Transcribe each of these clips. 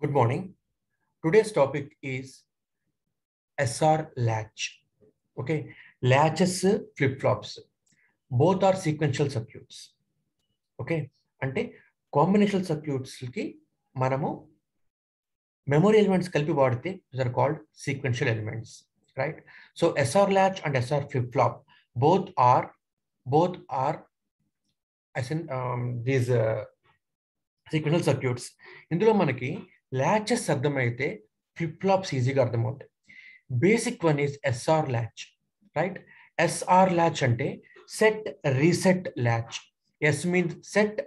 Good morning. Today's topic is SR latch. Okay, latches, flip-flops. Both are sequential circuits. Okay, అంటే combinational circuits కి మనము memory elements కలిపి వాడితే are called sequential elements, right? So SR latch and SR flip flop both are as in these sequential circuits. ఇందులో మనకి latches అర్థమైతే flip flops ఈజీగా అర్థమవుతాయి. Basic one is SR latch, right? SR latch అంటే set reset latch. S means set,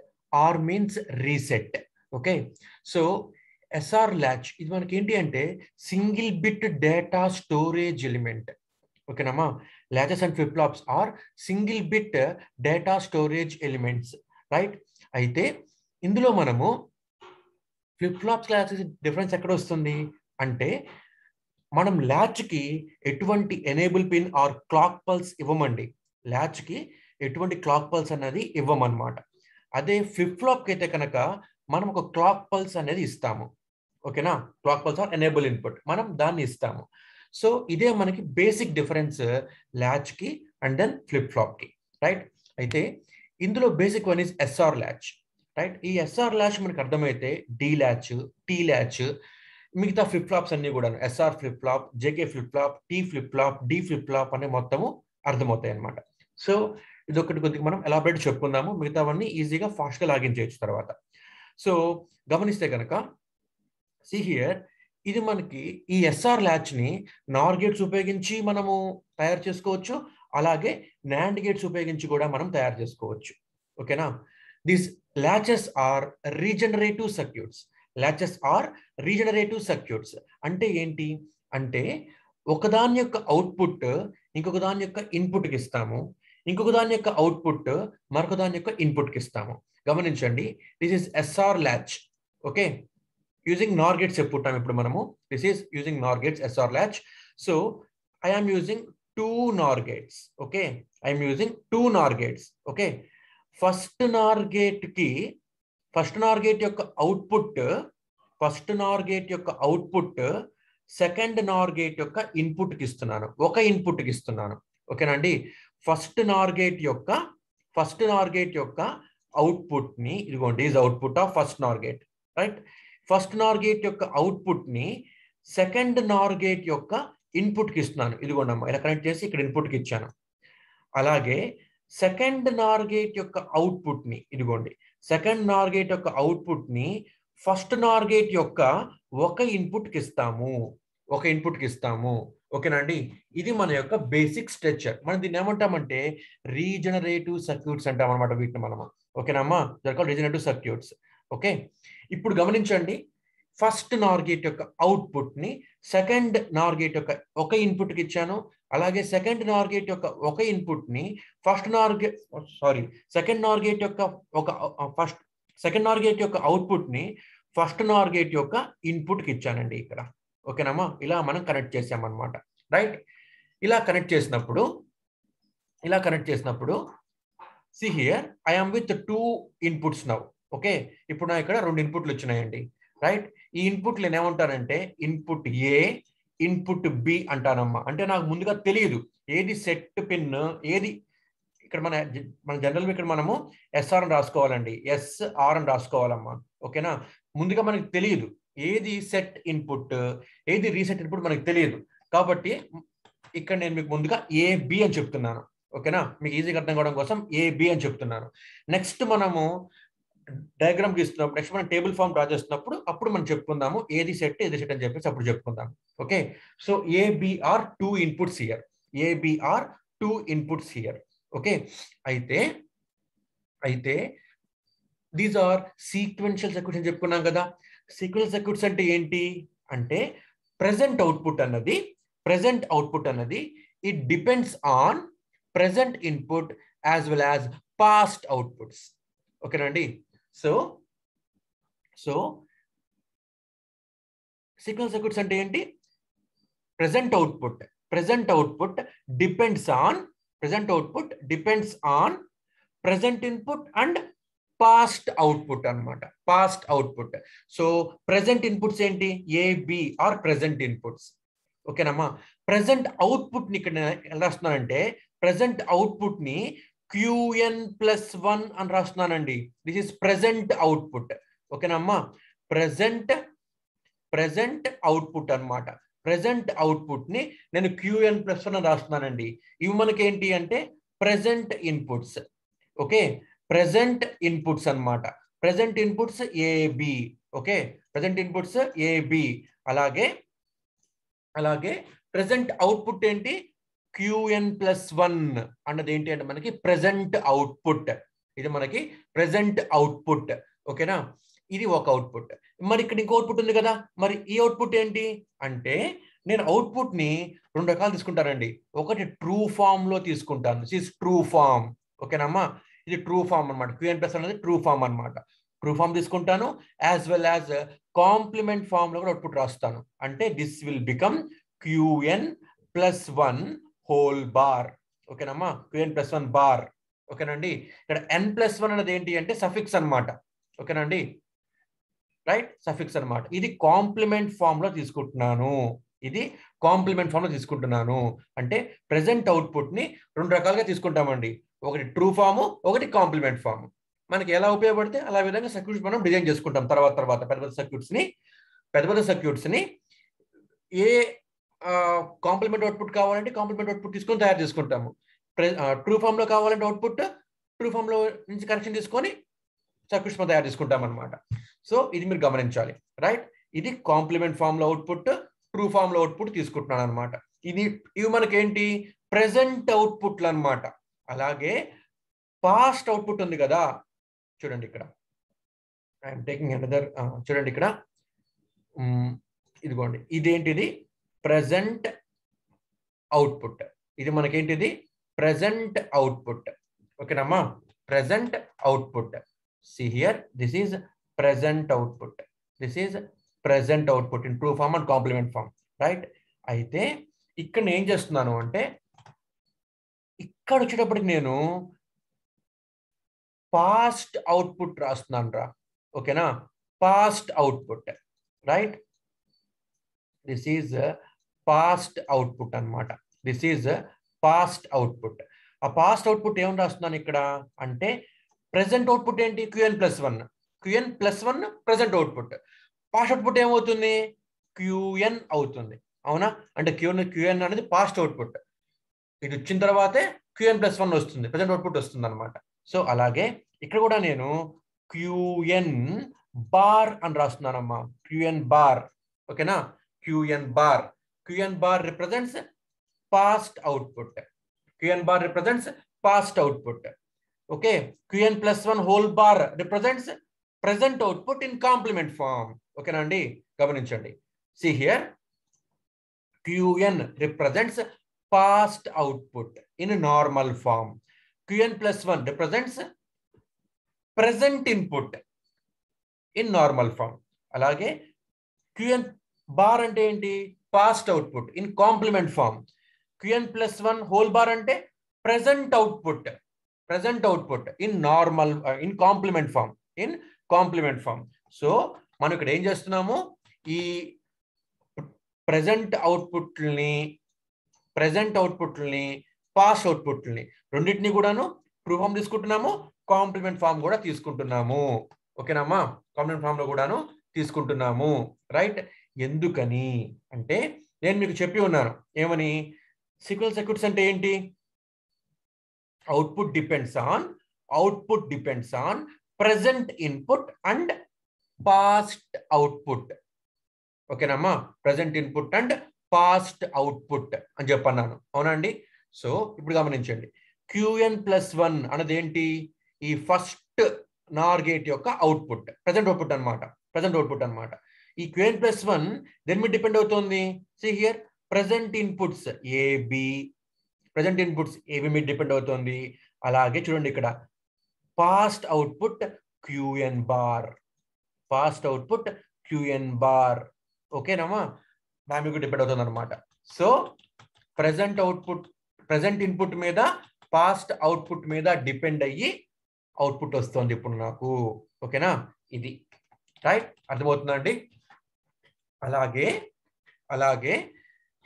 R means reset. Okay, so SR latch ఇది మనకి ఏంటి అంటే single bit data storage element. ఓకేనమ్మా, latches and flip flops are single bit data storage elements, right? అయితే ఇందులో మనము flip flops latches difference ఎక్కడ వస్తుంది అంటే మనం latchకి ఎటువంటి enable pin or clock pulse ఇవ్వమండి. latchకి ఎటువంటి క్లాక్ పల్స్ అనేది ఇవ్వమన్నమాట. అదే ఫ్లిప్ ఫ్లాప్కి అయితే కనుక మనం ఒక క్లాక్ పల్స్ అనేది ఇస్తాము. ఓకేనా, clock pulse or enable input మనం దాన్ని ఇస్తాము. సో ఇదే మనకి బేసిక్ డిఫరెన్స్ latchకి అండ్ దెన్ ఫ్లిప్ ఫ్లాప్కి, రైట్? అయితే ఇందులో basic one is SR latch, right? ఈ ఎస్ఆర్ latch మనకు అర్థమైతే డి latch, టీ latch, మిగతా ఫ్లిప్ ఫ్లాప్స్ అన్ని కూడా SR flip flop, JK flip flop, T flip flop, D flip flop అనే మొత్తము అర్థమవుతాయి అనమాట. సో ఇదొకటి కొద్దిగా మనం ఎలాబరేట్ చెప్పుకుందాము, మిగతావన్నీ ఈజీగా ఫాస్ట్గా లాగిన్ చేయొచ్చు తర్వాత. సో గమనిస్తే కనుక సి హియర్, ఇది మనకి ఈ ఎస్ఆర్ latchని నార్ గేట్స్ ఉపయోగించి మనము తయారు చేసుకోవచ్చు, అలాగే నాండ్ గేట్స్ ఉపయోగించి కూడా మనం తయారు చేసుకోవచ్చు. ఓకేనా, these latches are regenerative circuits. latches are regenerative circuits అంటే ఏంటి అంటే ఒకదాని యొక్క అవుట్పుట్ ఇంకొక దాని యొక్క ఇన్పుట్కి ఇస్తాము, ఇంకొక దాని యొక్క అవుట్పుట్ మరొక దాని యొక్క ఇన్పుట్కి ఇస్తాము. గమనించండి, this is SR latch. Okay, using NOR gates చెప్పుకుంటాం ఇప్పుడు మనము. This is using NOR gates, SR latch. So I am using two NOR gates. Okay, I'm using two NOR gates. Okay, first NOR gate యొక్క output second NOR gate యొక్క ఇన్పుట్కి ఇస్తున్నాను, ఒక ఇన్పుట్కి ఇస్తున్నాను. ఓకేనండి, ఫస్ట్ నార్ గేట్ యొక్క అవుట్పుట్ని, ఇదిగోండి is output of first NOR gate, right? First NOR gate యొక్క అవుట్పుట్ని సెకండ్ నార్ గేట్ యొక్క ఇన్పుట్కి ఇస్తున్నాను. ఇదిగోండి అమ్మా, ఇలా కనెక్ట్ చేసి ఇక్కడ ఇన్పుట్కి ఇచ్చాను. అలాగే సెకండ్ నార్ గేట్ యొక్క అవుట్పుట్ని, ఇదిగోండి సెకండ్ నార్ గేట్ యొక్క అవుట్పుట్ని ఫస్ట్ నార్ గేట్ యొక్క ఒక ఇన్పుట్కి ఇస్తాము. ఓకేనండి, ఇది మన యొక్క బేసిక్ స్ట్రక్చర్. మనం దీన్ని ఏమంటామంటే రీజనరేటివ్ సర్క్యూట్స్ అంటాం అనమాట వీటిని మనము. ఓకేనమ్మా, రీజనరేటివ్ సర్క్యూట్స్. ఓకే, ఇప్పుడు గమనించండి, ఫస్ట్ నార్ గేట్ యొక్క అవుట్పుట్ని సెకండ్ నార్ గేట్ యొక్క ఒక ఇన్పుట్కి ఇచ్చాను, అలాగే సెకండ్ నార్ గేట్ యొక్క ఒక ఇన్పుట్ని సెకండ్ నార్ గేట్ యొక్క అవుట్పుట్ని ఫస్ట్ నార్ గేట్ యొక్క ఇన్పుట్కి ఇచ్చానండి ఇక్కడ. ఓకేనమ్మా, ఇలా మనం కనెక్ట్ చేసామన్నమాట, రైట్? ఇలా కనెక్ట్ చేసినప్పుడు see here I am with two inputs now. Okay, ఇప్పుడు నా ఇక్కడ రెండు ఇన్పుట్లు వచ్చినాయండి, రైట్? ఈ ఇన్పుట్లు ఏమంటానంటే ఇన్పుట్ ఏ, ఇన్పుట్ బి అంటానమ్మా. అంటే నాకు ముందుగా తెలియదు ఏది సెట్ పిన్, ఏది ఇక్కడ మన జనరల్ ఇక్కడ మనము ఎస్ఆర్ అని రాసుకోవాలండి, ఎస్ఆర్ అని రాసుకోవాలమ్మా. ఓకేనా, ముందుగా మనకి తెలియదు ఏది సెట్ ఇన్పుట్, ఏది రీసెట్ ఇన్పుట్ మనకి తెలియదు. కాబట్టి ఇక్కడ నేను మీకు ముందుగా ఏబి అని చెప్తున్నాను. ఓకేనా, మీకు ఈజీగా అర్థం కావడం కోసం ఏబి అని చెప్తున్నాను. నెక్స్ట్ మనము డయాగ్రామ్ గీస్తున్నప్పుడు, నెక్స్ట్ మనం టేబుల్ ఫామ్ డ్రా చేస్తున్నప్పుడు అప్పుడు మనం చెప్పుకుందాము ఏది సెట్ ఏది సెట్ అని చెప్పేసి అప్పుడు చెప్పుకుందాం. Okay, so AB are two inputs here. Okay, అయితే దీస్ ఆర్ సీక్వెన్షియల్ సర్క్యూట్స్ అని చెప్పుకున్నాం కదా. సీక్వెన్షియల్ సర్క్యూట్స్ అంటే ఏంటి అంటే ప్రెజెంట్ అవుట్పుట్ అన్నది it depends on present input as well as past outputs. ఓకేనండి, సో సీక్వెన్షియల్ సర్క్యూట్స్ అంటే ఏంటి? Present output depends on present input and past output అన్నమాట, past output. So present inputs ఏంటి, AB are present inputs. ఓకేనమ్మా. Present output ని ఇక్కడ ఎలా రాస్తున్నానంటే, present output ని Qn+1 అని రాస్తున్నానండి. This is present output. ఓకేనమ్మా. ప్రెసెంట్ అవుట్పుట్ అన్నమాట. ప్రెసెంట్ అవుట్పుట్ ని నేను Qn+1 అని రాస్తున్నానండి. ఇవి మనకి ఏంటి అంటే present inputs. Okay, present inputs అన్నమాట. Present inputs AB. Okay, present inputs AB. అలాగే ప్రెసెంట్ అవుట్పుట్ ఏంటి, Qn+1 అన్నది ఏంటి అంటే మనకి ప్రెసెంట్ అవుట్పుట్. ఇది మనకి ప్రెసెంట్ అవుట్పుట్. ఓకేనా, ఇది ఒక అవుట్పుట్. మరి ఇక్కడ ఇంకో అవుట్పుట్ ఉంది కదా, మరి ఈ అవుట్పుట్ ఏంటి అంటే నేను అవుట్పుట్ ని రెండు రకాలు తీసుకుంటానండి. ఒకటి ట్రూ ఫామ్ లో తీసుకుంటాను, దిస్ ఇస్ ట్రూ ఫామ్. ఓకేనమ్మా, ఇది ట్రూ ఫామ్ అనమాట. Qn+ అనేది ట్రూ ఫామ్ అనమాట. ట్రూ ఫామ్ తీసుకుంటాను, as well as complement form లో కూడా అవుట్పుట్ రాస్తాను. అంటే this will become Qn+1 whole bar. ఓకేనమ్మా, Qn+1 బార్. ఓకేనండి. ఇక్కడ n+1 అనేది ఏంటి అంటే సఫిక్స్ అన్నమాట. ఓకేనండి, రైట్, సఫిక్స్ అన్నమాట. ఇది కాంప్లిమెంట్ ఫామ్ లో తీసుకుంటున్నాను. ఇది కాంప్లిమెంట్ ఫామ్ లో తీసుకుంటున్నాను. అంటే ప్రెసెంట్ అవుట్పుట్ ని రెండు రకాలుగా తీసుకుంటామండి. ఒకటి ట్రూ ఫామ్, ఒకటి కాంప్లిమెంట్ ఫామ్. మనకి ఎలా ఉపయోగపడితే అలా విధంగా సర్క్యూట్స్ మనం డిజైన్ చేసుకుంటాం. తర్వాత పెద్ద సర్క్యూట్స్ ని ఏ కాంప్లిమెంట్ అవుట్పుట్ కావాలంటే కాంప్లిమెంట్ అవుట్పుట్ తీసుకొని తయారు చేసుకుంటాము. ట్రూ ఫామ్ లో కావాలంటే అవుట్పుట్ ట్రూ ఫామ్ లో నుంచి కనెక్షన్ తీసుకొని సర్క్యూట్స్ మనం తయారు చేసుకుంటాం అనమాట. సో ఇది మీరు గమనించాలి, రైట్. ఇది కాంప్లిమెంట్ ఫామ్ లో అవుట్పుట్, ట్రూ ఫామ్ లో అవుట్పుట్ తీసుకుంటున్నాను అనమాట. ఇవి మనకేంటి ప్రెసెంట్ అవుట్పుట్లు అనమాట. అలాగే పాస్ట్ అవుట్పుట్ ఉంది కదా, చూడండి ఇక్కడ ఐఎమ్ టేకింగ్ అనదర్. చూడండి ఇక్కడ, ఇదిగోండి, ఇదేంటిది ప్రెసెంట్ అవుట్పుట్. ఇది మనకేంటిది ప్రెసెంట్ అవుట్పుట్. ఓకేనమ్మా, present output. See here, this is present output. This is present output in true form and complement form, right? అయితే ఇక్కడ నేను ఏం చేస్తున్నాను అంటే, ఇక్కడ వచ్చేటప్పటికి నేను పాస్ట్ అవుట్పుట్ రాస్తున్నాను రా. ఓకేనా, past output, right. This is past output అన్నమాట. This is past output. ఆ పాస్ట్ అవుట్పుట్ ఏమని రాస్తున్నాను ఇక్కడ అంటే, ప్రెసెంట్ అవుట్పుట్ ఏంటి Qn+1. Qn+1 present output. Past output ఏమవుతుంది, Qn అవుతుంది. అవునా, అంటే Qn అనేది పాస్ట్ అవుట్పుట్. ఇది వచ్చిన తర్వాతే Qn+1 వస్తుంది, ప్రెసెంట్ అవుట్పుట్ వస్తుంది అనమాట. సో అలాగే ఇక్కడ కూడా నేను Qn బార్ అని రాస్తున్నానమ్మా. Qn bar. ఓకేనా, Qn bar represents past output. Qn bar represents past output. Okay, Qn+1 whole bar represents present output in complement form. ఓకేనా అండి, గమనించండి. See here, Qn represents past output in normal form. Qn+1 represents present input in normal form. అలాగే Qn bar అంటే ఏంటి, past output in complement form. Qn+1 whole bar అంటే present output in normal, in complement form. So మనం ఇక్కడ ఏం చేస్తున్నాము, ఈ present అవుట్పుట్ని past అవుట్పుట్ని రెండింటిని కూడాను ట్రూ ఫామ్ తీసుకుంటున్నాము, కాంప్లిమెంట్ ఫామ్ కూడా తీసుకుంటున్నాము. ఓకేనమ్మా, కాంప్లిమెంట్ ఫామ్ లో కూడాను తీసుకుంటున్నాము, రైట్. ఎందుకని అంటే నేను మీకు చెప్పి ఉన్నాను ఏమని, సీక్వెన్షియల్ సర్క్యూట్స్ అంటే ఏంటి, output depends on present input and past output. ఓకేనమ్మా, present input and past output అని చెప్పన్నాను, అవునండి. సో ఇప్పుడు గమనించండి, Qn+1 అనేది ఏంటి, ఈ ఫస్ట్ నార్ గేట్ యొక్క అవుట్పుట్, ప్రెసెంట్ అవుట్పుట్ అన్నమాట. ఈ Qn+1 దేని మీద డిపెండ్ అవుతుంది, see here, present inputs AB మీద డిపెండ్ అవుతుంది. అలాగే చూడండి ఇక్కడ పాస్ట్ అవుట్పుట్ Qn బార్. ఓకేనమ్మా, దాని మీద డిపెండ్ అవుతుంది అనమాట. సో ప్రెసెంట్ ఇన్పుట్ మీద పాస్ట్ అవుట్పుట్ మీద డిపెండ్ అయ్యి అవుట్పుట్ వస్తుంది ఇప్పుడు నాకు. ఓకేనా, ఇది రైట్, అర్థమవుతుందండి. అలాగే అలాగే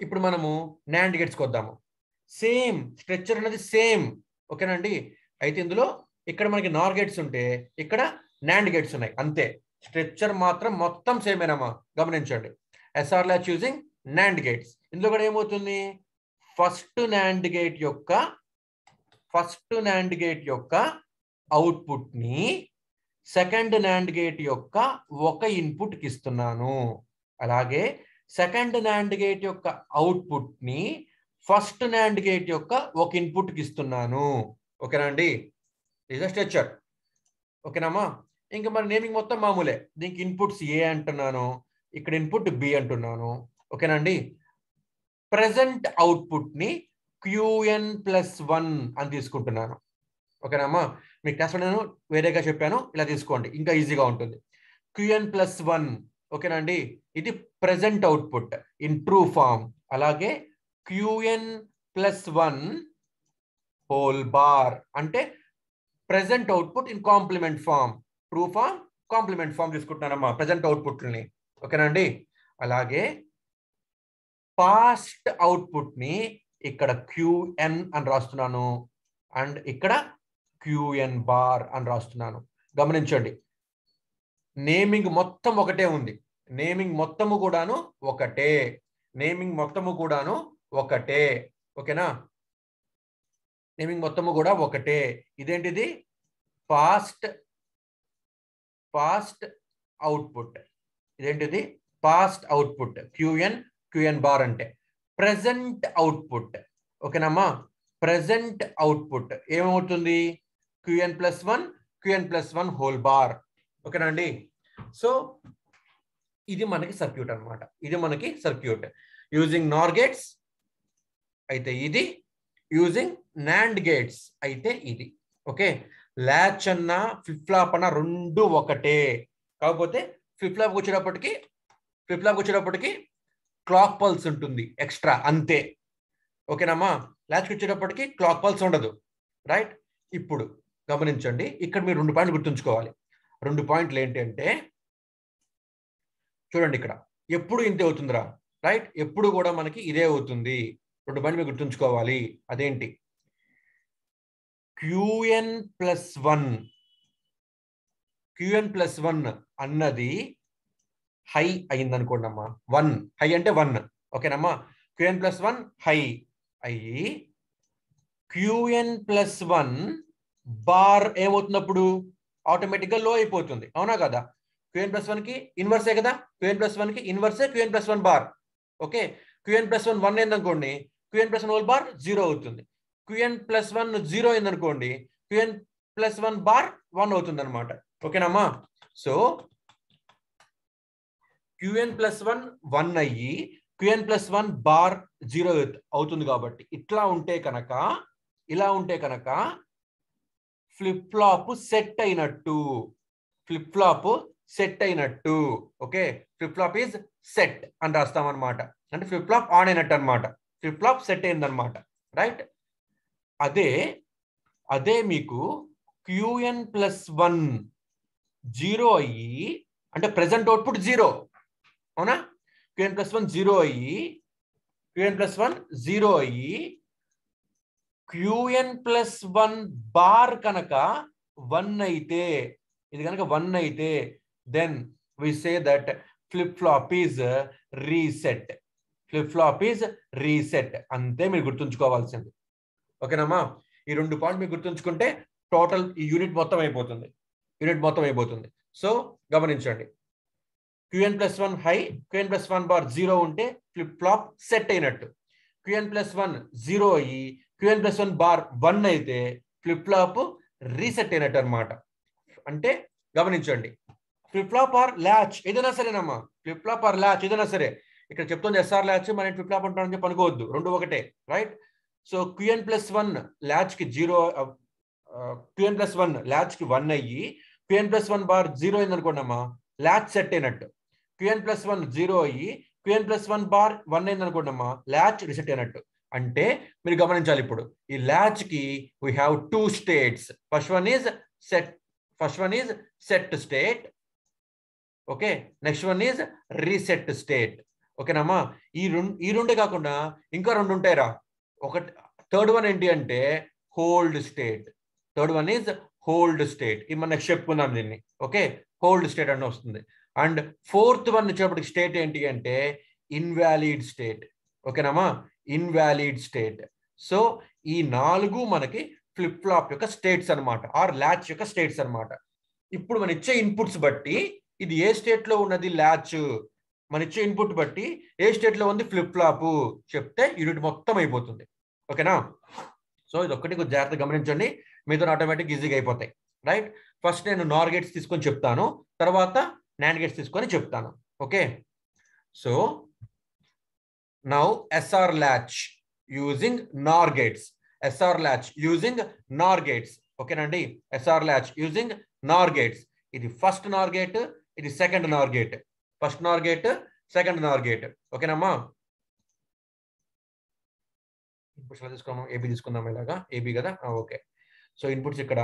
ఇప్పుడు మనము NAND గేట్స్కి వద్దాము. సేమ్ స్ట్రక్చర్ అనేది సేమ్. ఓకేనండి, అయితే ఇందులో ఇక్కడ మనకి NOR గేట్స్ ఉంటే ఇక్కడ NAND గేట్స్ ఉన్నాయి, అంతే. స్ట్రక్చర్ మాత్రం మొత్తం సేమేనమ్మా, గమనించండి. SR latch using NAND gates. ఇందులో కూడా ఏమవుతుంది, ఫస్ట్ NAND గేట్ యొక్క అవుట్పుట్ ని సెకండ్ NAND గేట్ యొక్క ఒక ఇన్పుట్ కి ఇస్తున్నాను. అలాగే సెకండ్ NAND గేట్ యొక్క అవుట్పుట్ ని ఫస్ట్ NAND గేట్ యొక్క ఒక ఇన్పుట్ కి ఇస్తున్నాను. ఓకేనా అండి, ఇది స్ట్రక్చర్. ఓకేనామా, ఇంకా మన నేమింగ్ మొత్తం మామూలే. దీనికి ఇన్పుట్స్ A అంటున్నాను, ఇక్కడ ఇన్పుట్ B అంటున్నాను. ఓకేనండి, ప్రెసెంట్ అవుట్పుట్ ని Qn+1 అని తీసుకుంటున్నాను. ఓకేనామా, మీ క్లాస్లో నేను వేరేగా చెప్పాను, ఇలా తీసుకోండి, ఇంకా ఈజీగా ఉంటుంది. Qn+1. ఓకేనండి, ఇది present output in true form. అలాగే Qn+1 హోల్ బార్ అంటే present output in complement form. True form, complement form తీసుకుంటున్నానమ్మా ప్రెసెంట్ అవుట్పుట్ని. ఓకేనండి, అలాగే పాస్ట్ అవుట్పుట్ ని ఇక్కడ Qn అని రాస్తున్నాను, అండ్ ఇక్కడ Qn బార్ అని రాస్తున్నాను. గమనించండి, నేమింగ్ మొత్తం ఒకటే ఉంది. నేమింగ్ మొత్తము కూడాను ఒకటే. ఓకేనా, నేమింగ్ మొత్తము కూడా ఒకటే. ఇదేంటిది, పాస్ట్ అవుట్పుట్. ఇదేంటిది, పాస్ట్ అవుట్పుట్. Qn బార్ అంటే ప్రెసెంట్ అవుట్పుట్. ఓకేనమ్మా, ప్రెసెంట్ అవుట్పుట్ ఏమవుతుంది, Qn+1 హోల్ బార్. ఓకేనండి, సో ఇది మనకి సర్క్యూట్ అన్నమాట. ఇది మనకి సర్క్యూట్ యూజింగ్ NOR గేట్స్ అయితే ఇది, యూజింగ్ NAND గేట్స్ అయితే ఇది. ఓకే, లాచ్ అన్న ఫ్లిప్ ఫ్లాప్ అన్న రెండు ఒకటే. కాకపోతే ఫ్లిప్ ఫ్లాప్ వచ్చేటప్పటికి క్లాక్ పల్స్ ఉంటుంది ఎక్స్ట్రా, అంతే. ఓకేనమ్మా, లాచ్కి వచ్చేటప్పటికి క్లాక్ పల్స్ ఉండదు. రైట్, ఇప్పుడు గమనించండి, ఇక్కడ మీరు 2 పాయింట్లు గుర్తుంచుకోవాలి. 2 పాయింట్లు ఏంటి అంటే, చూడండి ఇక్కడ ఎప్పుడు ఇంతే అవుతుందిరా. రైట్, ఎప్పుడు కూడా మనకి ఇదే అవుతుంది. 2 పాయింట్లు మీరు గుర్తుంచుకోవాలి. అదేంటి, Qn+1 అన్నది హై అయింది అనుకోండి అమ్మా. 1 హై అంటే 1. ఓకేనమ్మా, Qn+1 హై అయ్యి Qn+1 బార్ ఏమవుతున్నప్పుడు ఆటోమేటిక్గా లో అయిపోతుంది. అవునా కదా, Qn+1 కి ఇన్వర్సే కదా, Qn+1 కి ఇన్వర్సే Qn+1 బార్. ఓకే, Qn+1 1 అయిందనుకోండి, Qn+1 హోల్ బార్ 0 అవుతుంది. Qn+1 0 అయిందనుకోండి, Qn+1 బార్ 1 అవుతుంది అనమాట. ఓకేనమ్మా, సో Qn+1 1 అయ్యి Qn+1 బార్ 0 అవుతుంది. కాబట్టి ఇలా ఉంటే కనుక ఫ్లిప్ ఫ్లాప్ సెట్ అయినట్టు. Okay, flip flop is set అని రాస్తాం అనమాట. అంటే ఫ్లిప్ ఫ్లాప్ ఆన్ అయినట్టు అనమాట, ఫ్లిప్ ఫ్లాప్ సెట్ అయిందనమాట. రైట్, అదే మీకు Qn+1 0 అయ్యి, అంటే ప్రెసెంట్ అవుట్పుట్ 0. అవునా, Qn+1 0 అయ్యి Qn+1 బార్ కనుక 1 అయితే, ఇది కనుక 1 అయితే, then we say that flip flop is reset. అంతే మీరు గుర్తుంచుకోవాల్సింది. ఓకేనమ్మా, ఈ 2 పాయింట్ మీరు గుర్తుంచుకుంటే టోటల్ ఈ యూనిట్ మొత్తం అయిపోతుంది. సో గమనించండి, Qn+1 హై, Qn+1 బార్ 0 ఉంటే ఫ్లిప్ ఫ్లాప్ సెట్ అయినట్టు. Qn+1 0 అయ్యి Qn+1 బార్ 1 అయితే ఫ్లిప్ ఫ్లాప్ రీసెట్ అయినట్టు అనమాట. అంటే గమనించండి, ఫ్లిప్ ఫ్లాప్ ఆర్ ల్యాచ్ ఏదైనా సరేనమ్మా, ఫ్లిప్ ఫ్లాప్ ఆర్ ల్యాచ్ ఏదైనా సరే. ఇక్కడ చెప్తుంది SR ల్యాచ్, మనం ఫ్లిప్ ఫ్లాప్ అంటామని చెప్పి అనుకోవద్దు, రెండు ఒకటే. రైట్, సో Qn+1 ల్యాచ్ కి 1 అయ్యి Qn+1 బార్ 0 అయింది అనుకోండి అమ్మా, ల్యాచ్ సెట్ అయినట్టు. Qn+1 0 అయ్యి Qn+1 బార్ 1 అయింది అనుకోండి అమ్మా, ల్యాచ్ రిసెట్ అయినట్టు. అంటే మీరు గమనించాలి, ఇప్పుడు ఈ ల్యాచ్ కి we have 2 states. First one is set. First one is set state. Okay, next one is reset state. ఓకేనమ్మా, ఈ రెండే కాకుండా ఇంకా రెండు ఉంటాయిరా. ఒకటి థర్డ్ వన్ ఏంటి అంటే hold state. Third one is hold state. ఇది మనం నెక్స్ట్ చెప్పుకుందాం దీన్ని. ఓకే, హోల్డ్ స్టేట్ అని వస్తుంది. అండ్ ఫోర్త్ వన్ వచ్చేటప్పటికి స్టేట్ ఏంటి అంటే ఇన్వాలిడ్ స్టేట్. ఓకేనమ్మా, ఇన్వాలిడ్ స్టేట్. సో ఈ 4 మనకి ఫ్లిప్ ఫ్లాప్ యొక్క స్టేట్స్ అనమాట, ఆర్ ల్యాచ్ యొక్క స్టేట్స్ అనమాట. ఇప్పుడు మనం ఇచ్చే ఇన్పుట్స్ బట్టి ఇది ఏ స్టేట్ లో ఉన్నది ల్యాచ్, మన ఇచ్చే ఇన్పుట్ బట్టి ఏ స్టేట్ లో ఉంది ఫ్లిప్ ఫ్లాప్ చెప్తే యూనిట్ మొత్తం అయిపోతుంది. ఓకేనా? సో ఇది ఒక్కటి కొంచెం జాగ్రత్తగా గమనించండి, మీతో ఆటోమేటిక్ ఈజీగా అయిపోతాయి. రైట్, ఫస్ట్ నేను నార్ గేట్స్ తీసుకొని చెప్తాను, తర్వాత నాండ్ గేట్స్ తీసుకొని చెప్తాను. Okay, so now SR latch using NOR gates. SR latch using NOR gates. ఓకేనండి, SR latch using NOR gates. ఇది ఫస్ట్ నార్ గేట్, ఇది second NOR gate. First NOR gate, second NOR gate. ఓకేనమ్మా, inputs ఎలా తీసుకున్నాము? AB తీసుకుందాం. ఇలాగా AB కదా. Okay, so inputs ఇక్కడ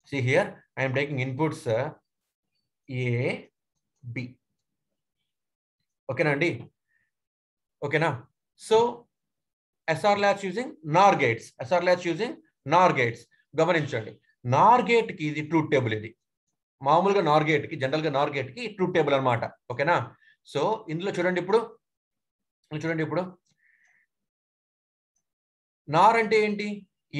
see here I'm taking inputs A B. ఓకేనా అండి? ఓకేనా? So SR latch using NOR gates. SR latch using NOR gates. గమనించండి, నార్ గేట్ కి ఇది ట్రూత్ టేబుల్. ఇది మామూలుగా నార్ గేట్ కి, జనరల్ గా నార్ గేట్ కి ట్రూత్ టేబుల్ అనమాట. ఓకేనా? సో ఇందులో చూడండి, ఇప్పుడు నార్ అంటే ఏంటి?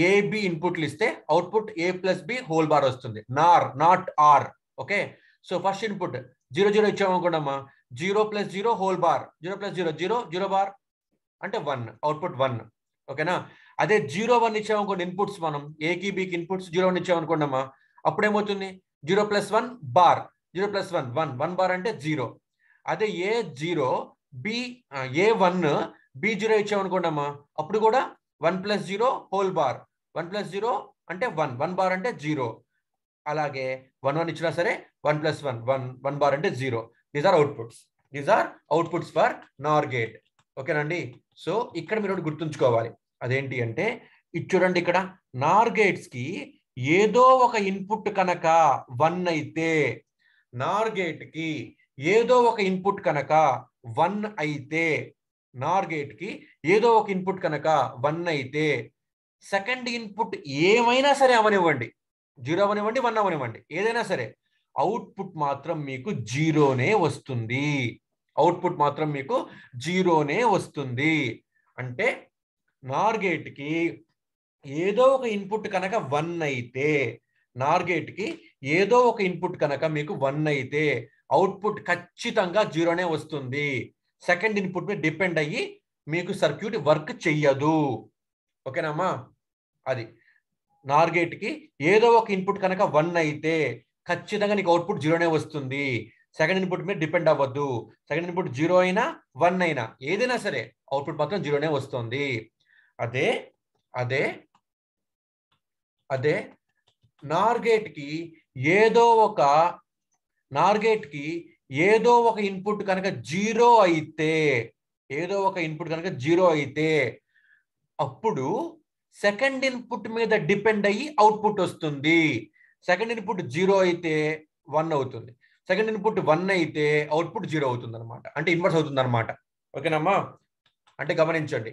ఏబి ఇన్పుట్లు ఇస్తే output A plus B whole bar వస్తుంది. NOR, not OR. Okay, so first input 0 0 ఇచ్చామనుకోండమ్మా, 0 + 0 హోల్ బార్, 0 + 0 0 0 బార్ అంటే 1, అవుట్పుట్ 1. ఓకేనా? అదే 0 1 ఇచ్చామనుకోండి ఇన్పుట్స్, మనం ఏకి బికి ఇన్పుట్స్ 0 1 ఇచ్చామనుకోండమ్మా, అప్పుడు ఏమవుతుంది? 0 + 1 బార్, 0 + 1 1, 1 బార్ అంటే 0. అదే A0 బి A1 B0 ఇచ్చామనుకోండమ్మా, అప్పుడు కూడా 1 + 0 హోల్ బార్, 1 + 0 అంటే 1, 1 బార్ అంటే 0. అలాగే 1 1 ఇచ్చినా సరే 1 + 1 1, 1 బార్ అంటే 0. These are outputs. These are outputs for NOR gate. ఓకేనండి? సో ఇక్కడ మీరు ఒకటి గుర్తుంచుకోవాలి, అదేంటి అంటే ఇది చూడండి, ఇక్కడ నార్ గేట్స్ కి ఏదో ఒక ఇన్పుట్ కనుక 1 అయితే, నార్ గేట్ కి ఏదో ఒక ఇన్పుట్ కనుక 1 అయితే, నార్ గేట్ కి ఏదో ఒక ఇన్పుట్ కనుక 1 అయితే, సెకండ్ ఇన్పుట్ ఏమైనా సరే అవనివ్వండి, 0 అవనివ్వండి 1 అవనివ్వండి, ఏదైనా సరే అవుట్పుట్ మాత్రం మీకు 0నే వస్తుంది. అవుట్పుట్ మాత్రం మీకు 0నే వస్తుంది. అంటే నార్ గేట్ కి ఏదో ఒక ఇన్పుట్ కనుక 1 అయితే, నార్ గేట్ కి ఏదో ఒక ఇన్పుట్ కనుక మీకు 1 అయితే అవుట్పుట్ ఖచ్చితంగా 0నే వస్తుంది. సెకండ్ ఇన్పుట్ మీద డిపెండ్ అయ్యి మీకు సర్క్యూట్ వర్క్ చెయ్యదు. ఓకేనమ్మా? అది నార్ గేట్ కి ఏదో ఒక ఇన్పుట్ కనుక 1 అయితే ఖచ్చితంగా నీకు అవుట్పుట్ 0నే వస్తుంది. సెకండ్ ఇన్పుట్ మీద డిపెండ్ అవ్వద్దు. సెకండ్ ఇన్పుట్ 0 అయినా 1 అయినా ఏదైనా సరే అవుట్పుట్ మాత్రం 0నే వస్తుంది. అదే అదే అదే నార్ గేట్ కి ఏదో ఒక ఇన్పుట్ కనుక 0 అయితే, ఏదో ఒక ఇన్పుట్ కనుక 0 అయితే అప్పుడు సెకండ్ ఇన్పుట్ మీద డిపెండ్ అయ్యి అవుట్పుట్ వస్తుంది. సెకండ్ ఇన్పుట్ 0 అయితే 1 అవుతుంది, సెకండ్ ఇన్పుట్ 1 అయితే అవుట్పుట్ 0 అవుతుంది అనమాట, అంటే ఇన్వర్స్ అవుతుంది అనమాట. ఓకేనమ్మా? అంటే గమనించండి,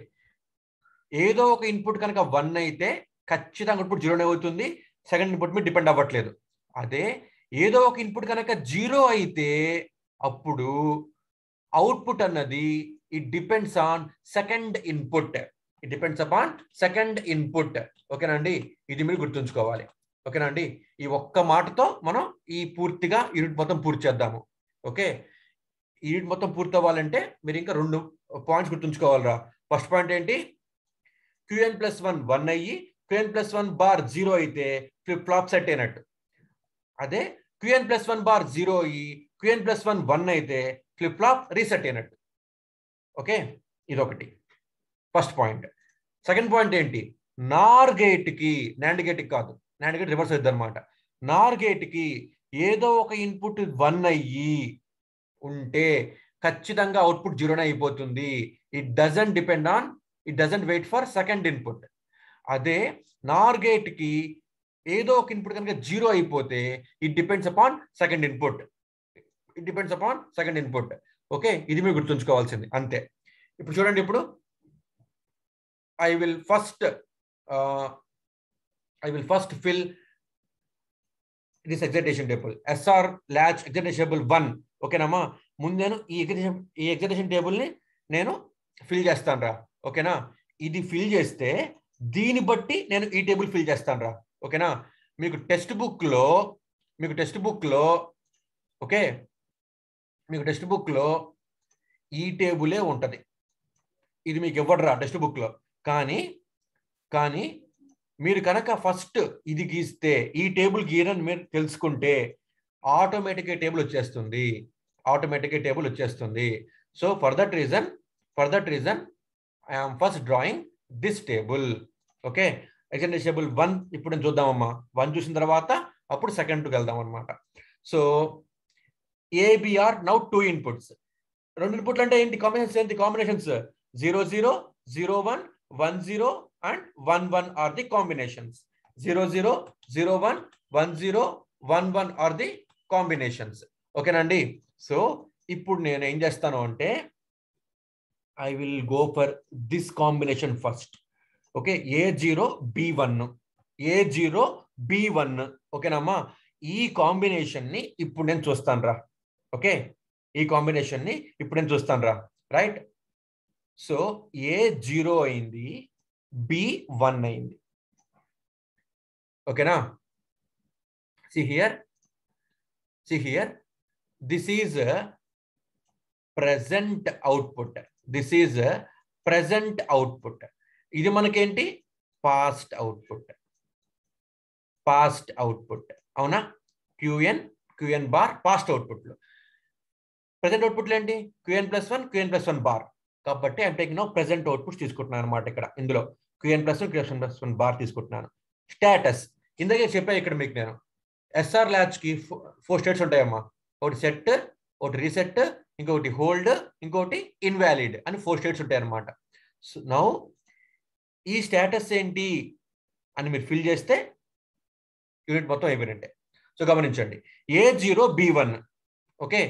ఏదో ఒక ఇన్పుట్ కనుక 1 అయితే ఖచ్చితంగా అవుట్పుట్ 0నే అవుతుంది, సెకండ్ ఇన్పుట్ మీద డిపెండ్ అవ్వట్లేదు. అదే ఏదో ఒక ఇన్పుట్ కనుక 0 అయితే అప్పుడు అవుట్పుట్ అన్నది it depends on second input. It depends upon second input. ఓకేనండి? ఇది మీరు గుర్తుంచుకోవాలి. ఓకేనండి? ఈ ఒక్క మాటతో మనం ఈ పూర్తిగా యూనిట్ మొత్తం పూర్తి చేద్దాము. ఓకే, ఈ యూనిట్ మొత్తం పూర్తి అవ్వాలంటే మీరు ఇంకా 2 పాయింట్స్ గుర్తుంచుకోవాలరా. ఫస్ట్ పాయింట్ ఏంటి? Qn+1 1 అయ్యి Qn+1 బార్ 0 అయితే ఫ్లిప్ ఫ్లాప్ సెట్ అయినట్టు. అదే Qn+1 బార్ 0 అయ్యి Qn+1 1 అయితే ఫ్లిప్ ఫ్లాప్ రీసెట్ అయినట్టు. ఓకే, ఇదొకటి ఫస్ట్ పాయింట్. సెకండ్ పాయింట్ ఏంటి? నార్ గేట్ కి, నాండ్ గేట్ కి కాదు, నాండ్ గేట్ రివర్స్ అవుతుంది అనమాట. నార్ గేట్ కి ఏదో ఒక ఇన్పుట్ 1 అయ్యి ఉంటే ఖచ్చితంగా అవుట్పుట్ 0నే అయిపోతుంది. It doesn't wait for second input. అదే నార్ గేట్ కి ఏదో ఒక ఇన్పుట్ కనుక 0 అయిపోతే it depends upon second input. Okay, ఇది మీరు గుర్తుంచుకోవాల్సింది అంతే. ఇప్పుడు చూడండి, ఇప్పుడు I will first fill this excitation table, SR latch excitation table 1. ఓకేనమ్మా, ముందు నేను ఈ ఎగ్జైటేషన్ టేబుల్ని నేను ఫిల్ చేస్తాను రా. ఓకేనా, ఇది ఫిల్ చేస్తే దీన్ని బట్టి నేను ఈ టేబుల్ ఫిల్ చేస్తాను రా. ఓకేనా, మీకు టెక్స్ట్ బుక్లో ఓకే, మీకు టెక్స్ట్ బుక్లో ఈ టేబులే ఉంటుంది. ఇది మీకు ఇవ్వడరా టెక్స్ట్ బుక్లో. కానీ మీరు కనుక ఫస్ట్ ఇది గీస్తే, ఈ టేబుల్ గీయరని మీరు తెలుసుకుంటే ఆటోమేటిక్గా టేబుల్ వచ్చేస్తుంది. So for that reason I am first drawing this table. Okay, excitation table 1 ఇప్పుడు నేను చూద్దామమ్మా. 1 చూసిన తర్వాత అప్పుడు సెకండ్కి వెళ్దాం అనమాట. So ABR now 2 inputs. 2 ఇన్పుట్లు అంటే ఏంటి? Combinations 0 0 0 1 1 0 and 1 1 are the combinations. 0 0 0 1 1 0 1 1 are the combinations. ఓకేనండి. సో ఇప్పుడు నేను ఏం చేస్తాను అంటే I will go for this combination first. Okay, A0 B1. ఓకేనమ్మా, ఈ కాంబినేషన్ ని ఇప్పుడు నేను చూస్తాను రా. ఓకే, ఈ కాంబినేషన్ ని ఇప్పుడు నేను చూస్తాను రా. రైట్, సో A0 అయింది, B1 అయింది. ఓకేనా, see here this is a present output. ఇది మనకేంటి? Past output. అవునా, క్యూఎన్ బార్ పాస్ట్ అవుట్పుట్లు. ప్రెసెంట్ అవుట్పుట్లు ఏంటి? QN+1 bar. కాబట్టి I'm taking now present outputs తీసుకుంటున్నాను అనమాట. ఇక్కడ ఇందులో QN+1 బార్ తీసుకుంటున్నాను. స్టేటస్ ఇందాకే చెప్పా ఇక్కడ మీకు నేను. ఎస్ఆర్ ల్యాచ్ కి 4 స్టేట్స్ ఉంటాయమ్మా. ఒకటి సెట్, ఒకటి రీసెట్, ఇంకొకటి హోల్డ్, ఇంకొకటి ఇన్వాలిడ్ అని 4 స్టేట్స్ ఉంటాయి అనమాట. సో నౌ ఈ స్టేటస్ ఏంటి అని మీరు ఫిల్ చేస్తే యూనిట్ మొత్తం అయిపోయినట్టే. సో గమనించండి, A0 B1. ఓకే,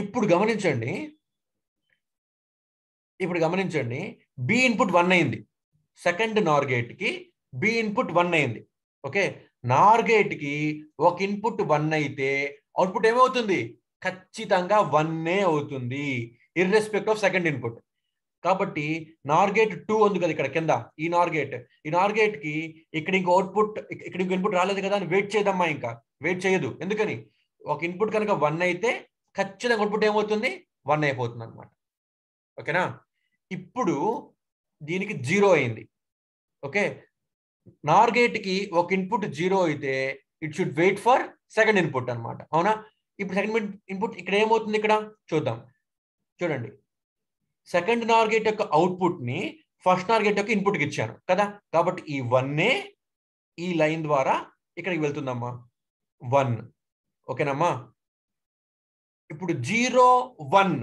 ఇప్పుడు గమనించండి, బి ఇన్పుట్ 1 అయింది. సెకండ్ నార్ గేట్ కి బి ఇన్పుట్ 1 అయింది. ఓకే, నార్ గేట్ కి ఒక ఇన్పుట్ 1 అయితే అవుట్పుట్ ఏమవుతుంది? ఖచ్చితంగా 1 అవుతుంది, ఇర్రెస్పెక్ట్ ఆఫ్ సెకండ్ ఇన్పుట్. కాబట్టి నార్ గేట్ 2 ఉంది కదా ఇక్కడ కింద, ఈ నార్ గేట్ కి ఇక్కడ ఇంకో అవుట్పుట్, ఇక్కడ ఇంకో ఇన్పుట్ రాలేదు కదా అని వెయిట్ చేయదమ్మా. ఇంకా వెయిట్ చేయదు. ఎందుకని? ఒక ఇన్పుట్ కనుక 1 అయితే ఖచ్చితంగా అవుట్పుట్ ఏమవుతుంది? 1 అయిపోతుంది అనమాట. ఓకేనా, ఇప్పుడు దీనికి 0 అయింది. ఓకే, నార్ గేట్ కి ఒక ఇన్పుట్ 0 అయితే it should wait for second input అనమాట. అవునా, ఇప్పుడు సెకండ్ ఇన్పుట్ ఇక్కడ ఏమవుతుంది? ఇక్కడ చూద్దాం. చూడండి, సెకండ్ నార్ గేట్ యొక్క అవుట్పుట్ ని ఫస్ట్ నార్ గేట్ యొక్క ఇన్పుట్కి ఇచ్చాను కదా. కాబట్టి ఈ 1 ఈ లైన్ ద్వారా ఇక్కడికి వెళ్తుందమ్మా, 1. ఓకేనమ్మా, ఇప్పుడు 0 1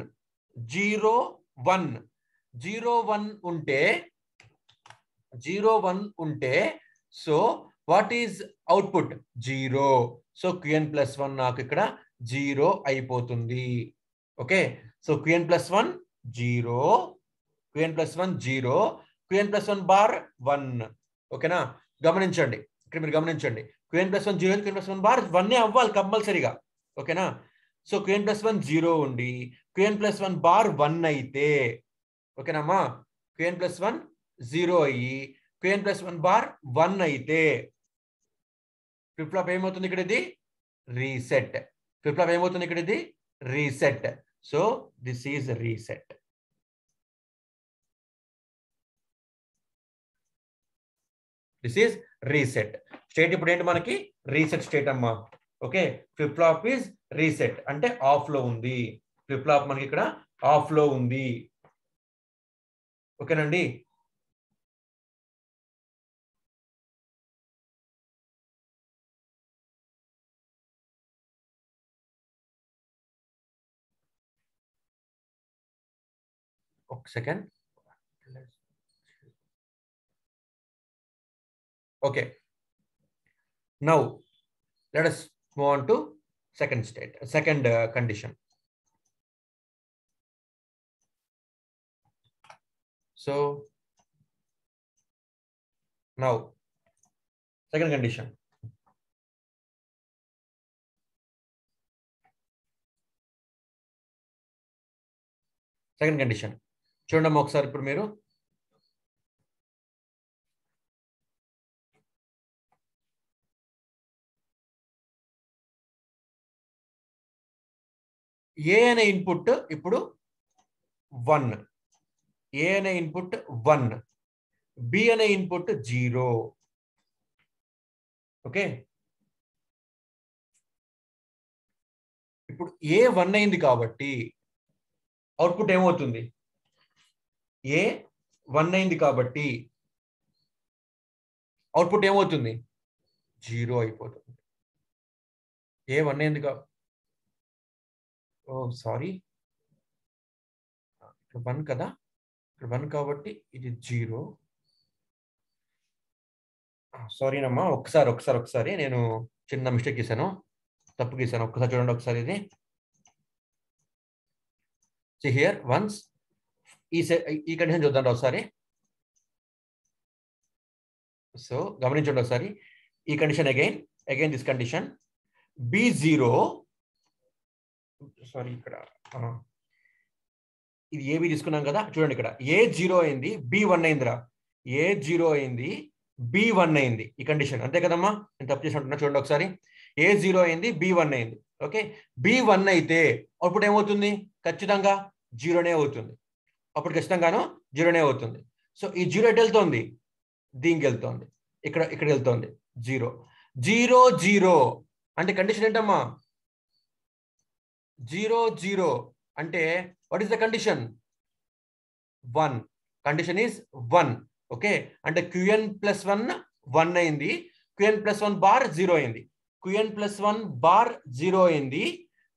ఉంటే so what is output? 0. So QN+1 నాకు ఇక్కడ 0 అయిపోతుంది. Okay, so QN+1 0, QN+1 bar 1. ఓకేనా, గమనించండి, ఇక్కడ మీరు గమనించండి, QN+1 0, QN+1 బార్ 1 అవ్వాలి కంపల్సరీగా. ఓకేనా, సో QN+1 0 ఉండి QN+1 బార్ 1 అయితే, ఓకేనమ్మా, QN+1 0 అయ్యి QN+1 బార్ 1 అయితే ఫ్లిప్ ఫ్లాప్ ఏమవుతుంది? ఇక్కడ ఇది reset. So this is reset. State ఇప్పుడు ఏంటి మనకి? రీసెట్ స్టేట్ అమ్మా. Okay, flip flop is reset అంటే ఆఫ్ లో ఉంది. ఫ్లిప్ ఫ్లాప్ మనకి ఇక్కడ ఆఫ్ లో ఉంది. ఓకేనండి, ఒక second. Okay, Now let us move on to second condition. So now second condition. Second condition చూడండి ఒకసారి. ఇప్పుడు మీరు ఏ అనే ఇన్పుట్ ఇప్పుడు 1, ఏ అనే ఇన్పుట్ 1, బి అనే ఇన్పుట్ 0. ఓకే, ఇప్పుడు ఏ 1 అయింది కాబట్టి అవుట్పుట్ ఏమవుతుంది? ఏ 1 అయింది కాబట్టి అవుట్పుట్ ఏమవుతుంది? 0 అయిపోతుంది. ఏ 1 అయింది సారీ, ఇక్కడ 1 కదా, ఇక్కడ 1 కాబట్టి ఇది 0. సారీనమ్మా, ఒకసారి నేను చిన్న మిస్టేక్ చేశాను, తప్పు గీసాను. ఒక్కసారి చూడండి ఒకసారి. ఇది see here once ఈ కండిషన్ చూద్దాం ఒకసారి. సో గమనించండి ఒకసారి ఈ condition. Again this condition B0, sorry ఇక్కడ ఇది ఏబి తీసుకున్నాం కదా. చూడండి ఇక్కడ A0 అయింది, B1 అయిందిరా. A0 అయింది, B1 అయింది. ఈ కండిషన్ అంతే కదమ్మా, నేను తప్పు చేసి ఉంటున్నా. చూడండి ఒకసారి. A0 అయింది, B1 అయింది. ఓకే, B1 అయితే అప్పుడు ఏమవుతుంది? ఖచ్చితంగా 0నే అవుతుంది. అప్పుడు ఖచ్చితంగాను 0నే అవుతుంది. సో ఈ 0 ఎటు వెళ్తుంది? దీనికి వెళ్తుంది, ఇక్కడ వెళ్తుంది 0. 0 0 అంటే కండిషన్ ఏంటమ్మా? 0 0 అంటే what is the condition? 1. Condition is 1. Okay, అంటే Qn+1 1 అయింది, Qn+1 బార్ 0 అయింది, Qn+1 బార్ 0 అయింది,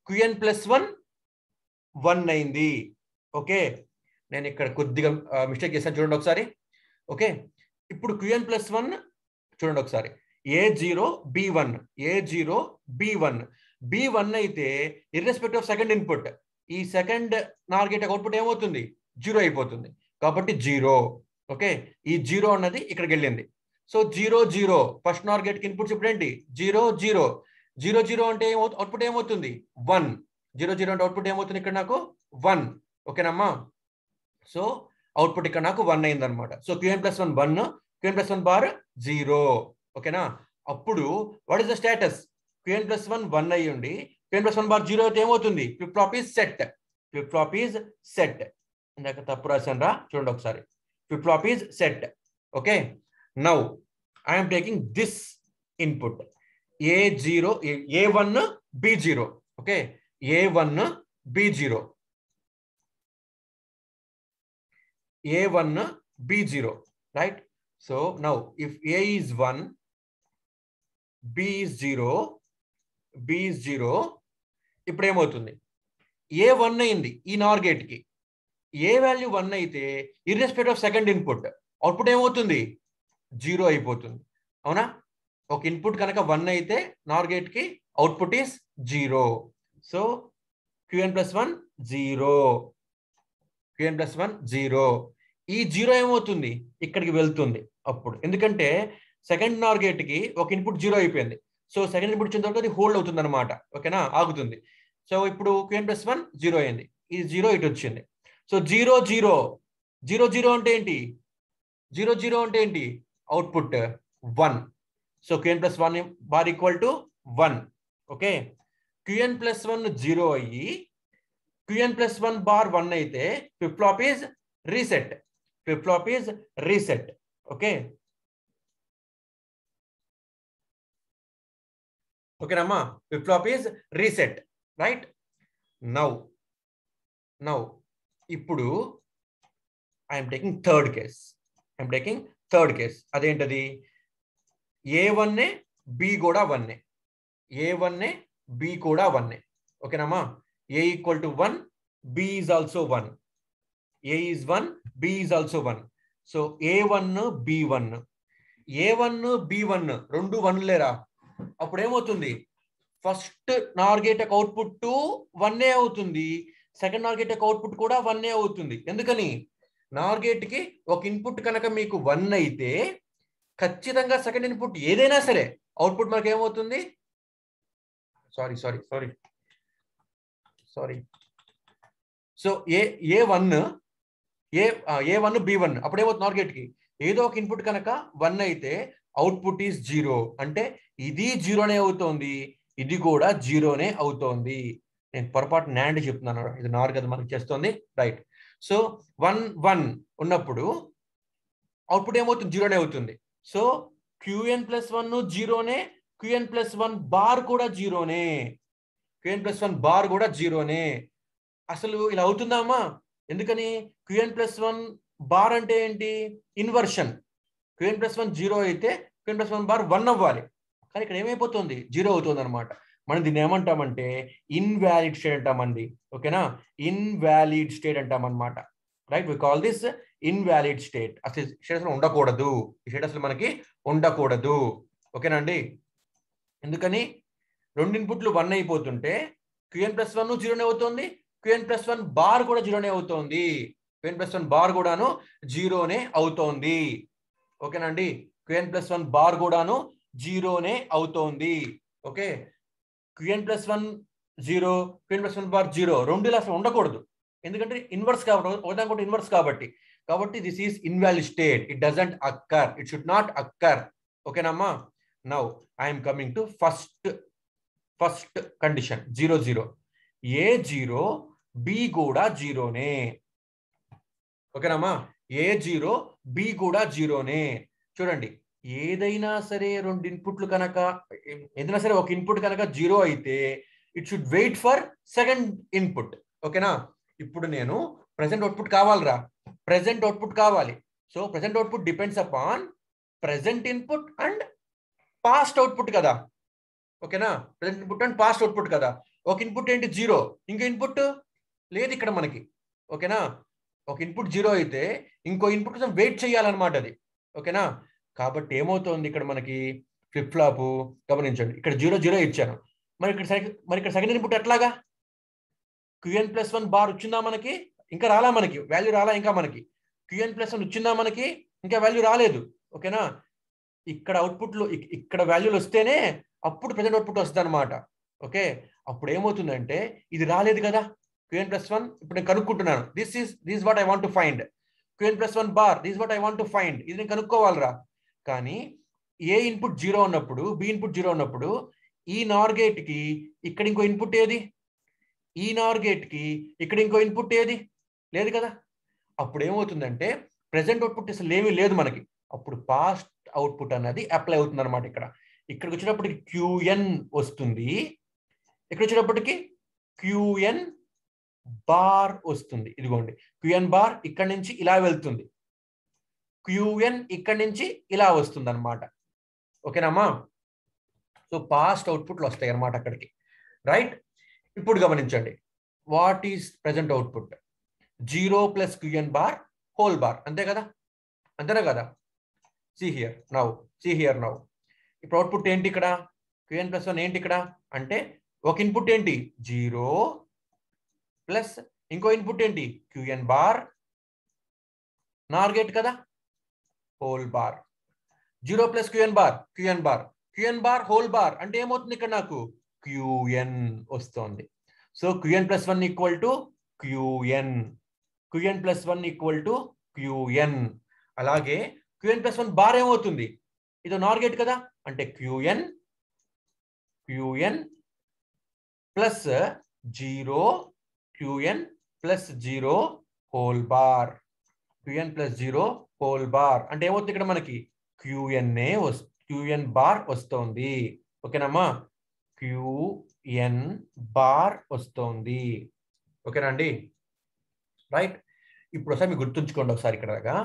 Qn+1 1 అయింది. ఓకే, నేను ఇక్కడ కొద్దిగా మిస్టేక్ చేశాను, చూడండి ఒకసారి. ఓకే, ఇప్పుడు Qn+1 చూడండి ఒకసారి. A0 B1, A0 B1, B1 అయితే ఇర్రెస్పెక్టివ్ ఆఫ్ సెకండ్ ఇన్పుట్ ఈ సెకండ్ నార్ గేట్ అవుట్పుట్ ఏమవుతుంది? 0 అయిపోతుంది. కాబట్టి 0. ఓకే, ఈ 0 అన్నది ఇక్కడికి వెళ్ళింది. సో 0 0 ఫస్ట్ నార్ గేట్ కి ఇన్పుట్స్ ఇప్పుడు ఏంటి? 0 0 0 0 అంటే అవుట్పుట్ ఏమవుతుంది? 1. 0 0 అంటే అవుట్పుట్ ఏమవుతుంది ఇక్కడ నాకు? 1. ఓకేనమ్మా, సో అవుట్పుట్ ఇక్కడ నాకు 1 అయింది అనమాట. So Qn+1 1, Qn+1 bar 0. ఓకేనా, అప్పుడు what is the status? Qn+1 1 అయ్యి ఉండి Qn+1 బార్ 0 అయితే ఏమవుతుంది? Flip flop is set. Flip flop is set. ఇందాక తప్పు రాశాను రా, చూడండి ఒకసారి. Flip flop is set. Okay, now I'm taking this input A0 A1 B0. Okay, A1 B0, A1 B0, right? So now if A is 1, B is 0, B is 0, ఇప్పుడు ఏమవుతుంది? A1 అయింది ఈ నార్ గేట్ కి. ఏ వాల్యూ 1 అయితే irrespective of second input output ఏమవుతుంది? 0 అయిపోతుంది. అవునా? ఒక ఇన్పుట్ కనుక 1 అయితే నార్ గేట్ కి output is 0. So Qn+1 0, Qn+1 0. ఈ 0 ఏమవుతుంది? ఇక్కడికి వెళ్తుంది అప్పుడు, ఎందుకంటే సెకండ్ నార్ గేట్ కి ఒక ఇన్పుట్ 0 అయిపోయింది. సో సెకండ్ ఇన్పుట్ వచ్చిన తర్వాత అది హోల్డ్ అవుతుంది అనమాట. ఓకేనా, ఆగుతుంది. సో ఇప్పుడు Qn+1 0 అయింది, ఇది 0 ఇటు వచ్చింది. సో 0 0 0 0 అంటే ఏంటి? 0 0 అంటే ఏంటి? Output 1. So Qn+1 bar equal to 1. Okay, Qn+1 0 అయ్యి Qn+1 బార్ 1 అయితే flip flop is reset. Flip flop is reset. Okay, ఓకేనమ్మా, flip flop is reset, right? Now ఇప్పుడు ఐఎమ్ టేకింగ్ థర్డ్ కేస్. అదేంటది? A1 B కూడా 1, A1 B కూడా 1. ఓకేనమ్మా, A equal to 1, B is also 1, A is 1, B is also 1. So A1 B1, A1 B1 రెండు 1 లేరా? అప్పుడు ఏమవుతుంది, ఫస్ట్ నార్ గేట్ యొక్క అవుట్పుట్ 1 అవుతుంది, సెకండ్ నార్ గేట్ యొక్క అవుట్పుట్ కూడా 1 అవుతుంది. ఎందుకని, నార్ గేట్ కి ఒక ఇన్పుట్ కనుక మీకు 1 అయితే ఖచ్చితంగా సెకండ్ ఇన్పుట్ ఏదైనా సరే అవుట్పుట్ మనకి ఏమవుతుంది, సారీ సో A1 B1 అప్పుడు ఏమవుతుంది, నార్ గేట్ కి ఏదో ఒక ఇన్పుట్ కనుక 1 అయితే అవుట్పుట్ ఈజ్ 0, అంటే ఇది 0నే అవుతోంది, ఇది కూడా 0నే అవుతోంది. నేను పొరపాటు నాండ్ చెప్తున్నాను, ఇది నార్ కదా మనకి చేస్తుంది, రైట్. సో 1 1 ఉన్నప్పుడు అవుట్పుట్ ఏమవుతుంది, 0నే అవుతుంది. సో Qn+1 0నే, Qn+1 బార్ కూడా 0నే, Qn+1 బార్ కూడా 0నే. అసలు ఇలా అవుతుందామా? ఎందుకని, Qn+1 బార్ అంటే ఏంటి, ఇన్వర్షన్. Qn+1 0 అయితే Qn+1 బార్ 1 అవ్వాలి, కానీ ఇక్కడ ఏమైపోతుంది, 0 అవుతుంది అనమాట. మనం దీన్ని ఏమంటామంటే ఇన్వాలిడ్ స్టేట్ అంటామండి. ఓకేనా, ఇన్వాలిడ్ స్టేట్ అంటాం అనమాట. Right, we call this invalid state. అసలు స్టేట్ అసలు ఉండకూడదు, ఈ స్టేట్ అసలు మనకి ఉండకూడదు. ఓకేనా అండి. ఎందుకని, రెండు ఇన్పుట్లు 1 అయిపోతుంటే Qn+1 0నే అవుతుంది, Qn+1 బార్ కూడా 0నే అవుతోంది, Qn+1 బార్ కూడాను 0నే అవుతోంది. ఓకేనండి, Qn+1 బార్ కూడాను 0నే అవుతోంది. ఓకే, Qn+1 0, Qn+1 బార్ 0 రెండు అసలు ఉండకూడదు, ఎందుకంటే ఇన్వర్స్ కాబట్టి, ఒకదానికొకటి ఇన్వర్స్ కాబట్టి this is invalid state. It doesn't occur, it should not occur. ఓకేనమ్మా. Now I'm coming to first condition 0 0. A0 B కూడా 0నే. ఓకేనమ్మా, A0 B కూడా 0నే. చూడండి, ఏదైనా సరే రెండు ఇన్పుట్లు కనుక, ఏదైనా సరే ఒక ఇన్పుట్ కనుక 0 అయితే it should wait for second input. ఓకేనా, ఇప్పుడు నేను ప్రెసెంట్ అవుట్పుట్ కావాలరా, ప్రెసెంట్ అవుట్పుట్ కావాలి. So present output depends upon present input and past output కదా. ఓకేనా, present input and past output కదా. ఒక ఇన్పుట్ ఏంటి 0, ఇంకో ఇన్పుట్ లేదు ఇక్కడ మనకి. ఓకేనా, ఒక ఇన్పుట్ 0 అయితే ఇంకో ఇన్పుట్ కోసం వెయిట్ చేయాలన్నమాట అది. ఓకేనా, కాబట్టి ఏమవుతుంది ఇక్కడ మనకి ఫ్లిప్ ఫ్లాప్, గమనించండి, ఇక్కడ 0 0 ఇచ్చాను, మరి ఇక్కడ సెకండ్ ఇన్పుట్ ఎట్లాగా, Qn+1 బార్ వచ్చిందా మనకి, ఇంకా రాలా, మనకి వాల్యూ రాలా ఇంకా మనకి. Qn+1 వచ్చిందా మనకి, ఇంకా వాల్యూ రాలేదు. ఓకేనా, ఇక్కడ అవుట్పుట్లు ఇక్కడ వాల్యూలు వస్తేనే అప్పుడు ప్రెసెంట్ అవుట్పుట్ వస్తుంది అనమాట. ఓకే, అప్పుడు ఏమవుతుందంటే ఇది రాలేదు కదా Qn+1, ఇప్పుడు నేను కనుక్కుంటున్నాను, this what I want to find, Qn+1 bar, this what I want to find, ఇది నేను కనుక్కోవాలరా. కానీ ఏ ఇన్పుట్ 0 ఉన్నప్పుడు, బి ఇన్పుట్ 0 ఉన్నప్పుడు ఈ నార్ గేట్ కి ఇక్కడ ఇంకో ఇన్పుట్ ఏది, ఈ నార్ గేట్ కి ఇక్కడ ఇంకో ఇన్పుట్ ఏది, లేదు కదా. అప్పుడు ఏమవుతుందంటే ప్రెసెంట్ అవుట్పుట్ అసలు ఏమీ లేదు మనకి, అప్పుడు పాస్ట్ అవుట్పుట్ అన్నది అప్లై అవుతుంది అనమాట. ఇక్కడికి వచ్చినప్పటికి Qn వస్తుంది, ఇక్కడ వచ్చినప్పటికి Qn బార్ వస్తుంది. ఇదిగోండి, Qn బార్ ఇక్కడ నుంచి ఇలా వెళ్తుంది, Qn ఇక్కడ నుంచి ఇలా వస్తుంది అనమాట. ఓకేనమ్మా, సో పాస్ట్ అవుట్పుట్లు వస్తాయి అనమాట అక్కడికి. రైట్, ఇప్పుడు గమనించండి, what is present output, 0 + Qn bar whole bar, అంతే కదా, అంతేనా కదా. see here now ఇప్పుడు అవుట్పుట్ ఏంటి, ఇక్కడ Qn+1 ఏంటి ఇక్కడ అంటే, ఒక ఇన్పుట్ ఏంటి 0 ప్లస్ ఇంకో ఇన్పుట్ ఏంటి Qn బార్, నార్ గేట్ కదా, whole bar. 0 + Qn bar whole bar అంటే ఏమవుతుంది, ఇక్కడ నాకు Qn వస్తుంది. So Qn+1 = Qn. అలాగే Qn+1 బార్ ఏమవుతుంది, ఇది నార్ గేట్ కదా, అంటే Qn plus 0, Qn+0 whole bar, Qn+0 whole bar అంటే ఏమవుతుంది, ఇక్కడ మనకి Qn బార్ వస్తుంది. ఓకేనమ్మా, Qn బార్ వస్తుంది. ఓకేనా అండి. రైట్, ఇప్పుడు ఒకసారి మీరు గుర్తుంచుకోండి ఒకసారి ఇక్కడ దాకా,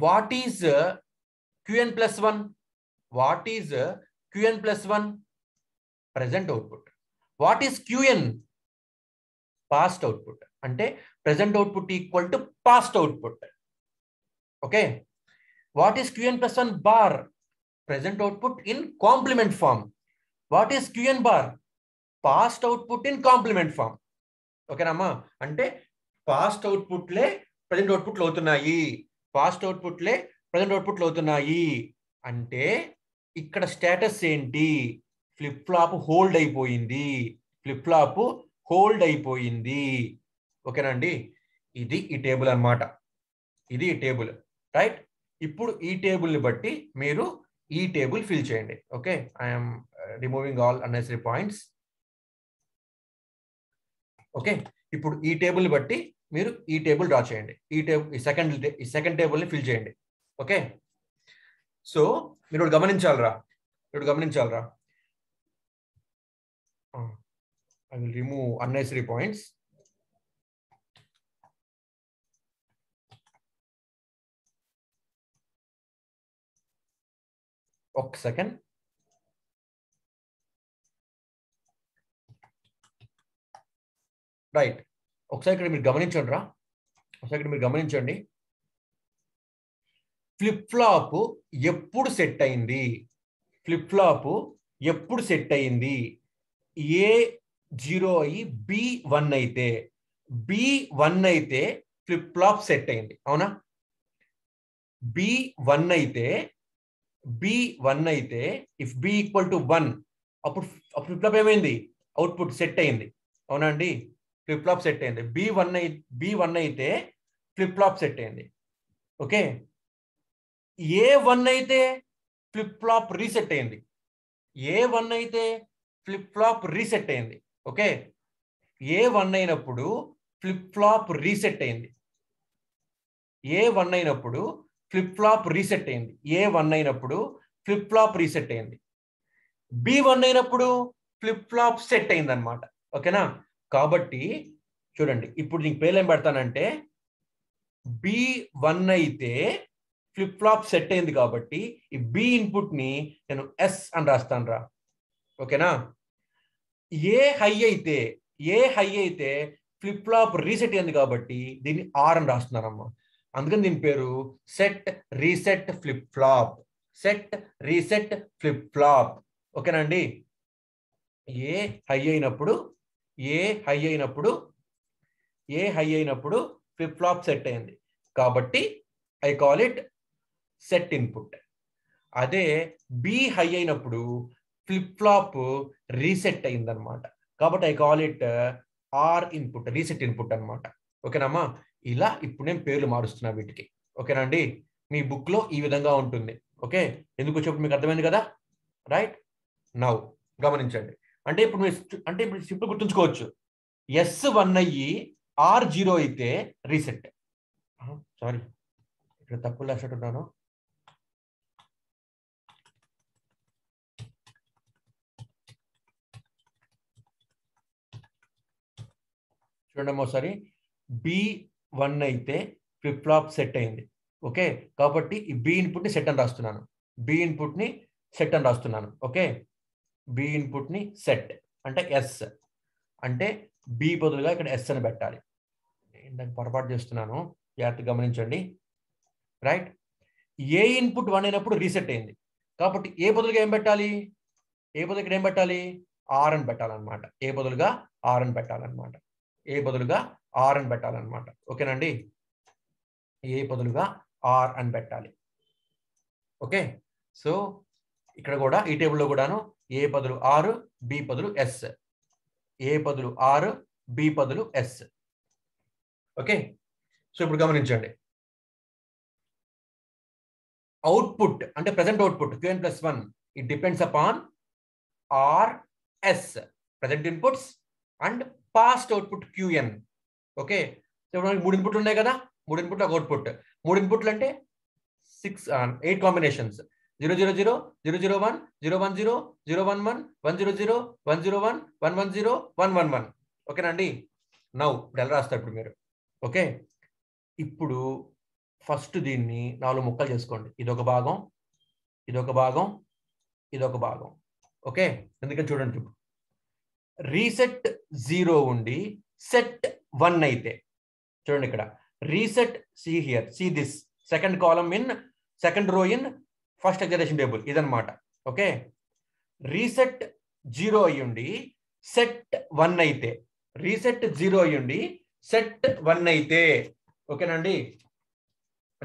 what is Qn+1, what is Qn+1 present output, what is Qn past output. అంటే present output equal to past output. Okay, What is Qn plus 1 bar? Present output in complement form. What is Qn bar? Past output in complement form. ఓకేనమ్మా, అంటే past అవుట్పుట్లే present అవుట్పుట్లు అవుతున్నాయి, past అవుట్పుట్లే present అవుట్పుట్లు అవుతున్నాయి అంటే ఇక్కడ status ఏంటి? Flip flop hold అయిపోయింది, ఫ్లిప్ ఫ్లాప్ హోల్డ్ అయిపోయింది. ఓకేనండి, ఇది ఈ టేబుల్ అన్నమాట, ఇది ఈ టేబుల్, రైట్? ఇప్పుడు ఈ టేబుల్ని బట్టి మీరు ఈ టేబుల్ ఫిల్ చేయండి. Okay, I'm removing all unnecessary points. Okay, ఇప్పుడు ఈ టేబుల్ని బట్టి మీరు ఈ టేబుల్ డ్రా చేయండి, ఈ టేబుల్ ఈ సెకండ్ టేబుల్ని ఫిల్ చేయండి. ఓకే, సో మీరు గమనించాలరా, I will remove unnecessary points. ఒక సెకండ్. రైట్, ఒకసారి ఇక్కడ మీరు గమనించండి రా, గమనించండి. ఫ్లిప్ ఫ్లాప్ ఎప్పుడు సెట్ అయింది? ఫ్లిప్ ఫ్లాప్ ఎప్పుడు సెట్ అయింది? A0 అయ్యి B1 అయితే, B1 అయితే ఫ్లిప్ ఫ్లాప్ సెట్ అయింది, అవునా? B1 అయితే ఇఫ్ B ఈక్వల్ టు 1 అప్పుడు ఫ్లిప్ ఫ్లాప్ ఏమైంది? అవుట్పుట్ సెట్ అయింది, అవునా అండి? ఫ్లిప్ ఫ్లాప్ సెట్ అయింది. B1 అయితే ఫ్లిప్ ఫ్లాప్ సెట్ అయింది. ఓకే, A1 అయితే ఫ్లిప్ ఫ్లాప్ రీసెట్ అయింది, A1 అయితే ఫ్లిప్ ఫ్లాప్ రీసెట్ అయింది. ఓకే, A1 అయినప్పుడు ఫ్లిప్ ఫ్లాప్ రీసెట్ అయింది, A1 అయినప్పుడు ఫ్లిప్ ఫ్లాప్ రీసెట్ అయింది, A1 అయినప్పుడు ఫ్లిప్ ఫ్లాప్ రీసెట్ అయింది. B1 అయినప్పుడు ఫ్లిప్ ఫ్లాప్ సెట్ అయింది అనమాట. ఓకేనా? కాబట్టి చూడండి, ఇప్పుడు నీకు పేర్లు ఏం పెడతానంటే B1 అయితే ఫ్లిప్ ఫ్లాప్ సెట్ అయింది కాబట్టి ఈ B ఇన్పుట్ ని నేను S అని రాస్తాను రా. ఓకేనా? ఏ హై అయితే ఫ్లిప్ ఫ్లాప్ రీసెట్ అయింది కాబట్టి దీన్ని R అని రాస్తున్నారమ్మా. అందుకని దీని పేరు set reset flip flop, set reset flip flop. ఓకేనండి? ఏ హై అయినప్పుడు ఫ్లిప్ ఫ్లాప్ సెట్ అయింది కాబట్టి I call it set input. అదే బి హై అయినప్పుడు ఫ్లిప్ ఫ్లాప్ రీసెట్ అయిందనమాట కాబట్టి I call it or input, reset input అనమాట. ఓకేనమ్మా? ఇలా ఇప్పుడు నేను పేర్లు మారుస్తున్నా వీటికి. ఓకేనండి? మీ బుక్ లో ఈ విధంగా ఉంటుంది. ఓకే, ఎందుకు వచ్చేప్పుడు మీకు అర్థమైంది కదా? రైట్ నౌ గమనించండి. అంటే ఇప్పుడు సింపుల్ గుర్తుంచుకోవచ్చు, S1 అయ్యి R0 అయితే రీసెట్. సారీ, ఇక్కడ తప్పులు రాసినట్టున్నాను. చూడండి ఒకసారి, B1 అయితే ఫ్లిప్ ఫ్లాప్ సెట్ అయింది. ఓకే, కాబట్టి ఈ B ఇన్పుట్ ని సెట్ అని రాస్తున్నాను, ఓకే, B ఇన్పుట్ ని సెట్ అంటే S అంటే B బదులుగా ఇక్కడ S అని పెట్టాలి. దాన్ని పొరపాటు చేస్తున్నాను, జాగ్రత్తగా గమనించండి. రైట్, ఏ ఇన్పుట్ 1 అయినప్పుడు రీసెట్ అయింది కాబట్టి ఏ బదులుగా ఏం పెట్టాలి? ఇక్కడ ఏం పెట్టాలి? R అని పెట్టాలన్నమాట. ఏ బదులుగా R అని పెట్టాలన్నమాట. ఓకేనండి? ఏ బదులుగా R అని పెట్టాలి. ఓకే, సో ఇక్కడ కూడా ఈ టేబుల్లో కూడాను ఏ బదులు R, B బదులు S, ఏ బదులు R, B బదులు S. ఓకే, సో ఇప్పుడు గమనించండి, అవుట్పుట్ అంటే present output Qn + 1 it depends upon RS, present inputs, and past output Qn. Okay, so ఇప్పుడు మనకి 3 ఇన్పుట్లు ఉన్నాయి కదా, 3 ఇన్పుట్లు ఒక అవుట్పుట్. 3 ఇన్పుట్లు అంటే 8 కాంబినేషన్స్: 000, 001, 010, 011, 100, 101, 110, 111. ఓకేనండి? నౌ ఇప్పుడు ఎలా రాస్తారు ఇప్పుడు మీరు? ఓకే, ఇప్పుడు ఫస్ట్ దీన్ని 4 ముక్కలు చేసుకోండి. ఇదొక భాగం, ఇదొక భాగం. ఓకే, ఎందుకని చూడండి, రీసెట్ 0 ఉండి సెట్ 1 అయితే చూడండి ఇక్కడ reset, see this second column in second row in first excitation table ఇదన్నమాట. ఓకే, రీసెట్ 0 అయ్యుండి సెట్ 1 అయితే, రీసెట్ 0 అయ్యుండి సెట్ 1 అయితే, ఓకేనండి,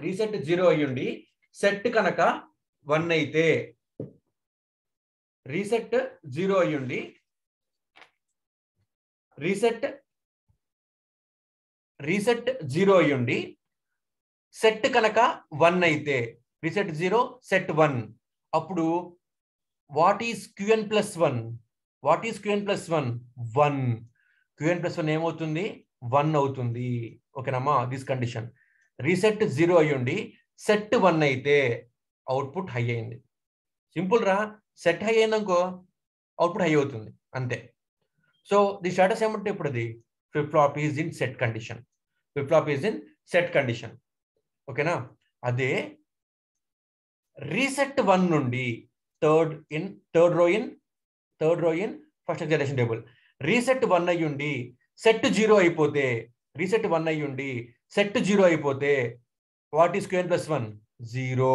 రీసెట్ 0 అయ్యుండి సెట్ కనుక 1 అయితే, రీసెట్ 0 అయ్యుండి రీసెట్ 0 అయ్యుండి సెట్ కనుక 1 అయితే, రీసెట్ 0 సెట్ 1, అప్పుడు what is Qn plus 1? What is Qn plus 1? 1. Qn plus 1 ఏమవుతుంది? 1 అవుతుంది. ఓకేనమ్మా, దిస్ కండిషన్. రీసెట్ 0 అయ్యుండి సెట్ 1 అయితే అవుట్పుట్ హై అయింది. సింపుల్ రా, సెట్ హై అయిందనుకో అవుట్పుట్ హై అవుతుంది అంతే. సో ది స్టేటస్ ఏమంటే ఇప్పుడు అది flip flop is in set condition, flip flop is in set condition. ఓకేనా, అదే రీసెట్ 1 నుండి third row in first excitation table, reset 1 అయ్యుండి సెట్ 0 అయిపోతే, రీసెట్ 1 అయ్యుండి సెట్ 0 అయిపోతే what is Qn plus 1? 0.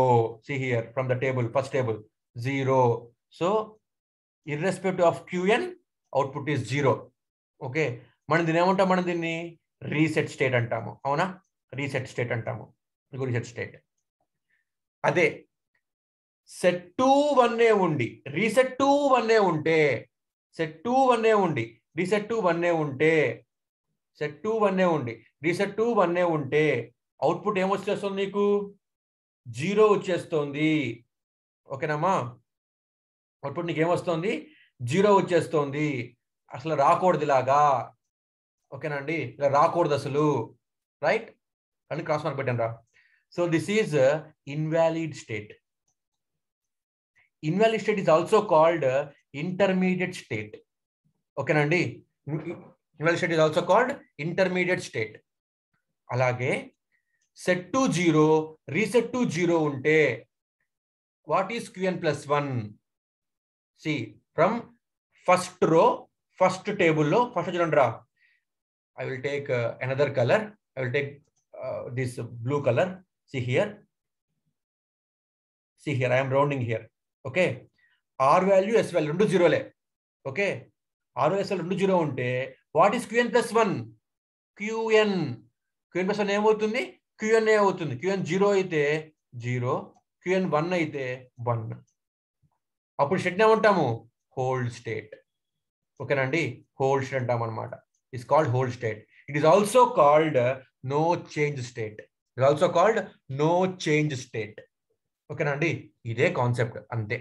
See here from the table, first table 0. So irrespective of Qn output is 0. Okay, మనం దీన్ని ఏమంటాం? మనం దీన్ని రీసెట్ స్టేట్ అంటాము. అవునా, రీసెట్ స్టేట్ అంటాము, రీసెట్ స్టేట్. అదే సెట్ 2 1 ఉండి రీసెట్ 2 1 ఉంటే, సెట్ 2 1 ఉండి రీసెట్ 2 1 ఉంటే, సెట్ 2 1 ఉండి రీసెట్ 2 1 ఉంటే అవుట్పుట్ ఏమొచ్చేస్తుంది? నీకు 0 వచ్చేస్తుంది. ఓకేనమ్మా, అవుట్పుట్ నీకు ఏమొస్తుంది? 0 వచ్చేస్తుంది. అసలు రాకూడదు ఇలాగా. ఓకేనండి, ఇలా రాకూడదు అసలు. రైట్, అని క్రాస్ మార్క్ పెట్టాను రా. So this is invalid state. Invalid state is also called intermediate state. ఓకేనండి, invalid state is also called intermediate state. అలాగే సెట్ 2 0 రీసెట్ 2 0 ఉంటే what is Qn plus 1? See from first row first టేబుల్లో first చూడండి రా. I will take another color. I will take this blue color. See here. See here. I am rounding here. Okay. R value, S value, 2 0 le. Okay. R value, S value 2 0 unte. What is Qn plus 1? Qn. Qn plus 1 ఏమవుతుంది? Qn అవుతుంది. Qn 0 అయితే 0. Qn 1 అయితే 1. అప్పుడు state ఏమంటాము? Hold state. ఓకేనండి, hold state అంటాం అనమాట. is called hold state. It is also called no change state. It is also called no change state. Okay nandi, ఇదే కాన్సెప్ట్ అంతే,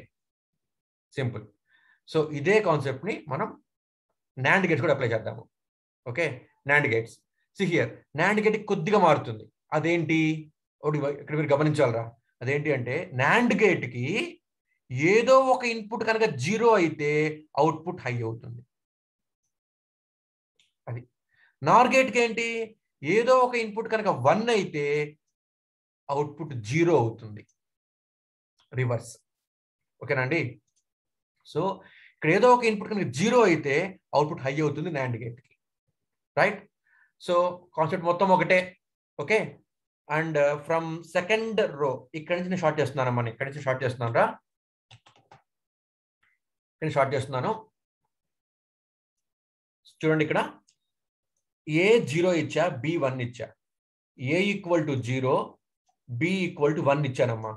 సింపుల్. సో ఇదే కాన్సెప్ట్ ని మనం NAND గేట్స్ కూడా అప్లై చేద్దాము. Okay, NAND gates. See here, NAND gate కొద్దిగా మారుతుంది. అదేంటి? ఇక్కడ మీరు గమనించాలరా. అదేంటి అంటే NAND గేట్ కి ఏదో ఒక ఇన్పుట్ కనుక 0 అయితే అవుట్పుట్ హై అవుతుంది. అది నార్ గేట్కి ఏంటి? ఏదో ఒక ఇన్పుట్ కనుక 1 అయితే అవుట్పుట్ 0 అవుతుంది, రివర్స్. ఓకేనండి, సో ఇక్కడ ఏదో ఒక ఇన్పుట్ కనుక 0 అయితే అవుట్పుట్ హై అవుతుంది NAND గేట్కి. రైట్, సో కాన్సెప్ట్ మొత్తం ఒకటే. Okay, and from second row ఇక్కడ నుంచి నేను షార్ట్ చేస్తున్నాను. ఇక్కడ నుంచి షార్ట్ చేస్తున్నాను రా. ఇక్కడ షార్ట్ చేస్తున్నాను, చూడండి. ఇక్కడ A 0 ఇచ్చా, B 1 ఇచ్చా. A equal to 0, B equal to 1 ఇచ్చానమ్మా.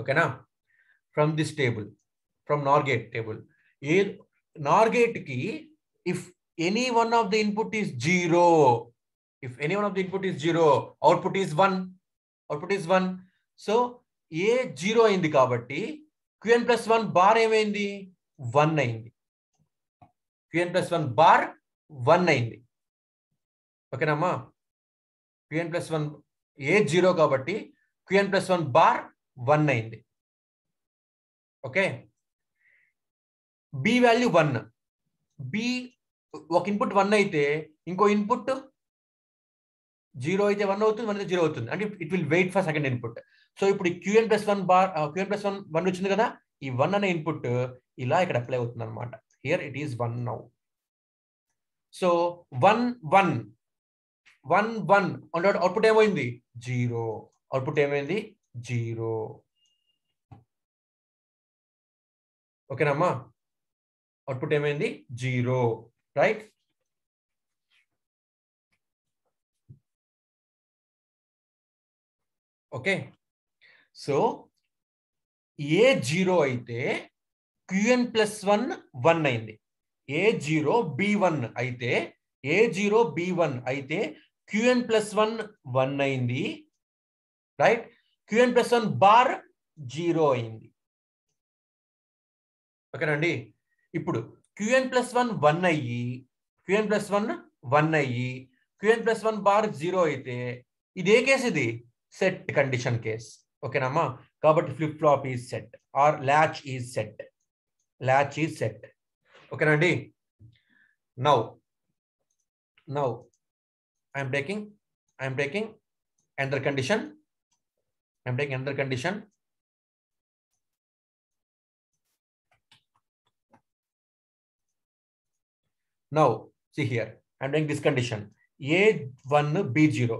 ఓకేనా, from this table, from Nar gate table. A Nar gate కి if any one of the input is 0, if any one of the input is 0, output is 1. Output is 1. So A 0 అయింది కాబట్టి Qn plus 1 bar ఏమైంది? 1 అయింది. Qn plus 1 bar 1 అయింది. ఓకేనమ్మా, Qn plus 1 A 0 కాబట్టి Qn plus 1 bar 1 అయింది. Okay, B value 1. B ఒక input 1 అయితే ఇంకో ఇన్పుట్ 0 అయితే 1 అవుతుంది, 1 అయితే 0 అవుతుంది. అంటే it will wait for second input. So ఇప్పుడు Qn plus 1 bar Qn plus 1 వచ్చింది కదా, ఈ 1 అనే ఇన్పుట్ ఇలా ఇక్కడ అప్లై అవుతుంది అనమాట. Here it is 1 now. So 1 1 1 1 output ఏమైంది? 0. అవుట్పుట్ ఏమైంది? జీరో. ఓకేనమ్మా, అవుట్పుట్ ఏమైంది జీరో, రైట్? ఓకే, సో ఏ జీరో అయితే క్యూఎన్ ప్లస్ వన్ వన్ అయింది. ఏ జీరో బి వన్ అయితే ఏ జీరో బి వన్ అయితే క్యూఎన్ ప్లస్ వన్ వన్ అయింది, right? QN plus one bar zero అయింది. ఓకేనండి, ఇప్పుడు క్యూఎన్ ప్లస్ వన్ వన్ అయ్యి క్యూఎన్ ప్లస్ వన్ వన్ అయ్యి QN plus one bar zero అయితే ఇది ఏ కేసు? ఇది సెట్ కండిషన్ కేస్. ఓకేనమ్మా, కాబట్టి flip flop is set or latch is set. latch is set. ఓకేనండి, now I'm taking another condition. I'm taking another condition. Now see here, I'm doing this condition a1 b0,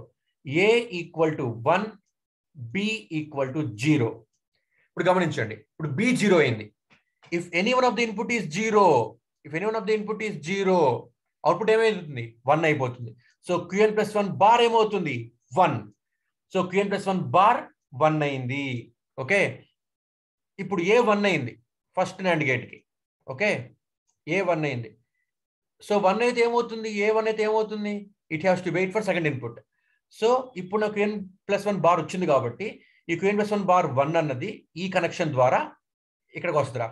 a equal to 1, b equal to 0. ఇప్పుడు గమనించండి, ఇప్పుడు b 0 అయింది. if any one of the input is 0, output ఏమైతుంది 1 అయిపోతుంది. So qn plus 1 bar ఏమవుతుంది 1. So qn plus 1 bar 1 అయింది. Okay, ఇప్పుడు ఏ 1 అయింది ఫస్ట్ నాండ్ గేట్ కి. ఓకే, ఏ 1 అయింది. సో 1 అయితే ఏమవుతుంది, ఏ 1 అయితే ఏమవుతుంది, it has to wait for second input. So ఇప్పుడు నాకు qn plus 1 బార్ వచ్చింది కాబట్టి ఈ qn plus 1 బార్ 1 అన్నది ఈ కనెక్షన్ ద్వారా ఇక్కడికి వస్తుందా.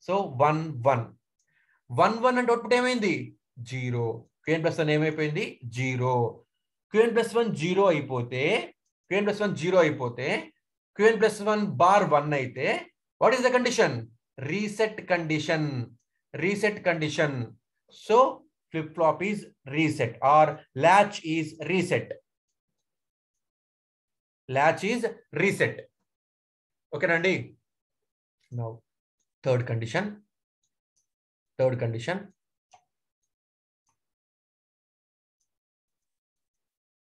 సో 1 1 1 1 అంటే అవుట్పుట్ ఏమైంది 0. qn plus 1 ఏమైపోయింది 0. qn plus 1 0 అయిపోతే qn plus 1 బార్ 1 అయితే what is the condition? Reset condition. So flip flop is reset or latch is reset. ఓకేనండి, నౌ థర్డ్ కండిషన్.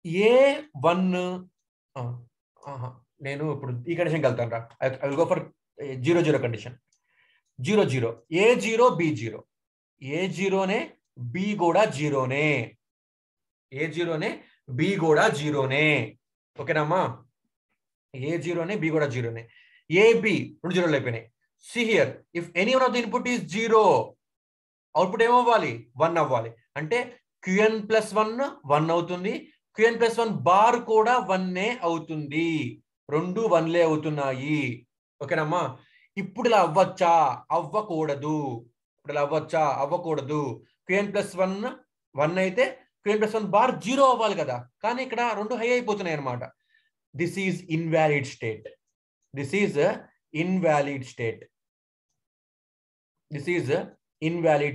A1 నేను ఇప్పుడు ఈ కండిషన్కి వెళ్తాను రా. I will go for 0 0 condition. 0 0 A0 B0. A0నే B కూడా 0నే. A0నే B కూడా 0నే. ఓకేనమ్మా, A0నే B కూడా 0నే. AB రెండు జీరోలు అయిపోయినాయి. See here, if any one of the input is 0, output ఏమవ్వాలి 1 అవ్వాలి. అంటే qn plus 1 1 అవుతుంది, qn plus 1 బార్ కూడా 1 అవుతుంది. రెండు 1లే అవుతున్నాయి. ఓకేనమ్మా, ఇప్పుడు ఇలా అవ్వచ్చా? అవ్వకూడదు. qn plus 1 1 అయితే qn plus 1 బార్ 0 అవ్వాలి కదా, కానీ ఇక్కడ రెండు హై అయిపోతున్నాయి అనమాట. This is invalid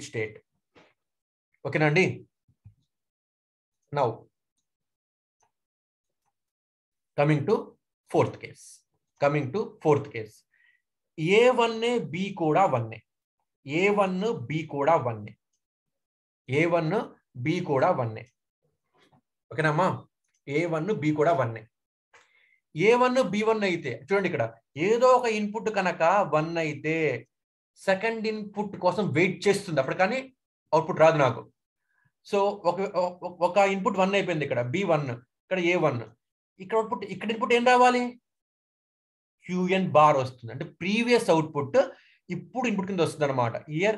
state. ఓకేనండి, now coming to fourth case. A1 B కూడా 1. A1 B కూడా 1. ఓకేనమ్మా, A1 B కూడా 1. A1 B1 అయితే చూడండి, ఇక్కడ ఏదో ఒక ఇన్పుట్ కనుక 1 అయితే సెకండ్ ఇన్పుట్ కోసం వెయిట్ చేస్తుంది, అప్పుడు కానీ అవుట్పుట్ రాదు నాకు. సో ఒక ఇన్పుట్ 1 అయిపోయింది, ఇక్కడ B1, ఇక్కడ A1. ఇక్కడ ఇన్పుట్ ఏం రావాలి? qn బార్ వస్తుంది. అంటే ప్రీవియస్ అవుట్పుట్ ఇప్పుడు ఇన్పుట్ కింద వస్తుంది అనమాట. Here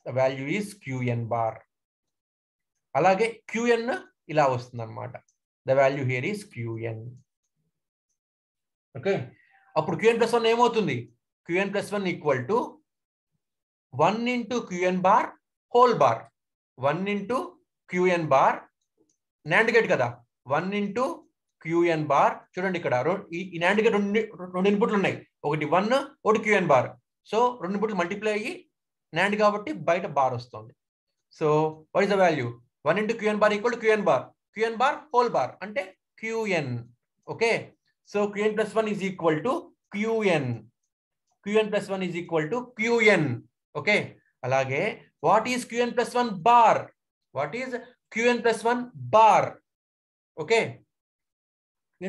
the value is qn bar. అలాగే qn ఇలా వస్తుంది అనమాట. The value here is qn. Okay, అప్పుడు qn plus 1 ఏమవుతుంది? qn plus 1 equal to 1 into qn bar whole bar. 1 into qn bar NAND gate కదా, 1 into qn బార్. చూడండి, ఇక్కడ ఈ నాండ్ గేట్ రెండు ఇన్పుట్లు ఉన్నాయి, ఒకటి 1 ఒకటి qn బార్. సో రెండు ఇన్పుట్లు మల్టిప్లై అయ్యి నాండ్ కాబట్టి బయట బార్ వస్తుంది. So what is the value? 1 into qn bar equal to qn bar whole bar అంటే qn. Okay, so qn plus 1 is equal to qn. Okay, అలాగే what is qn plus 1 bar? Okay, qn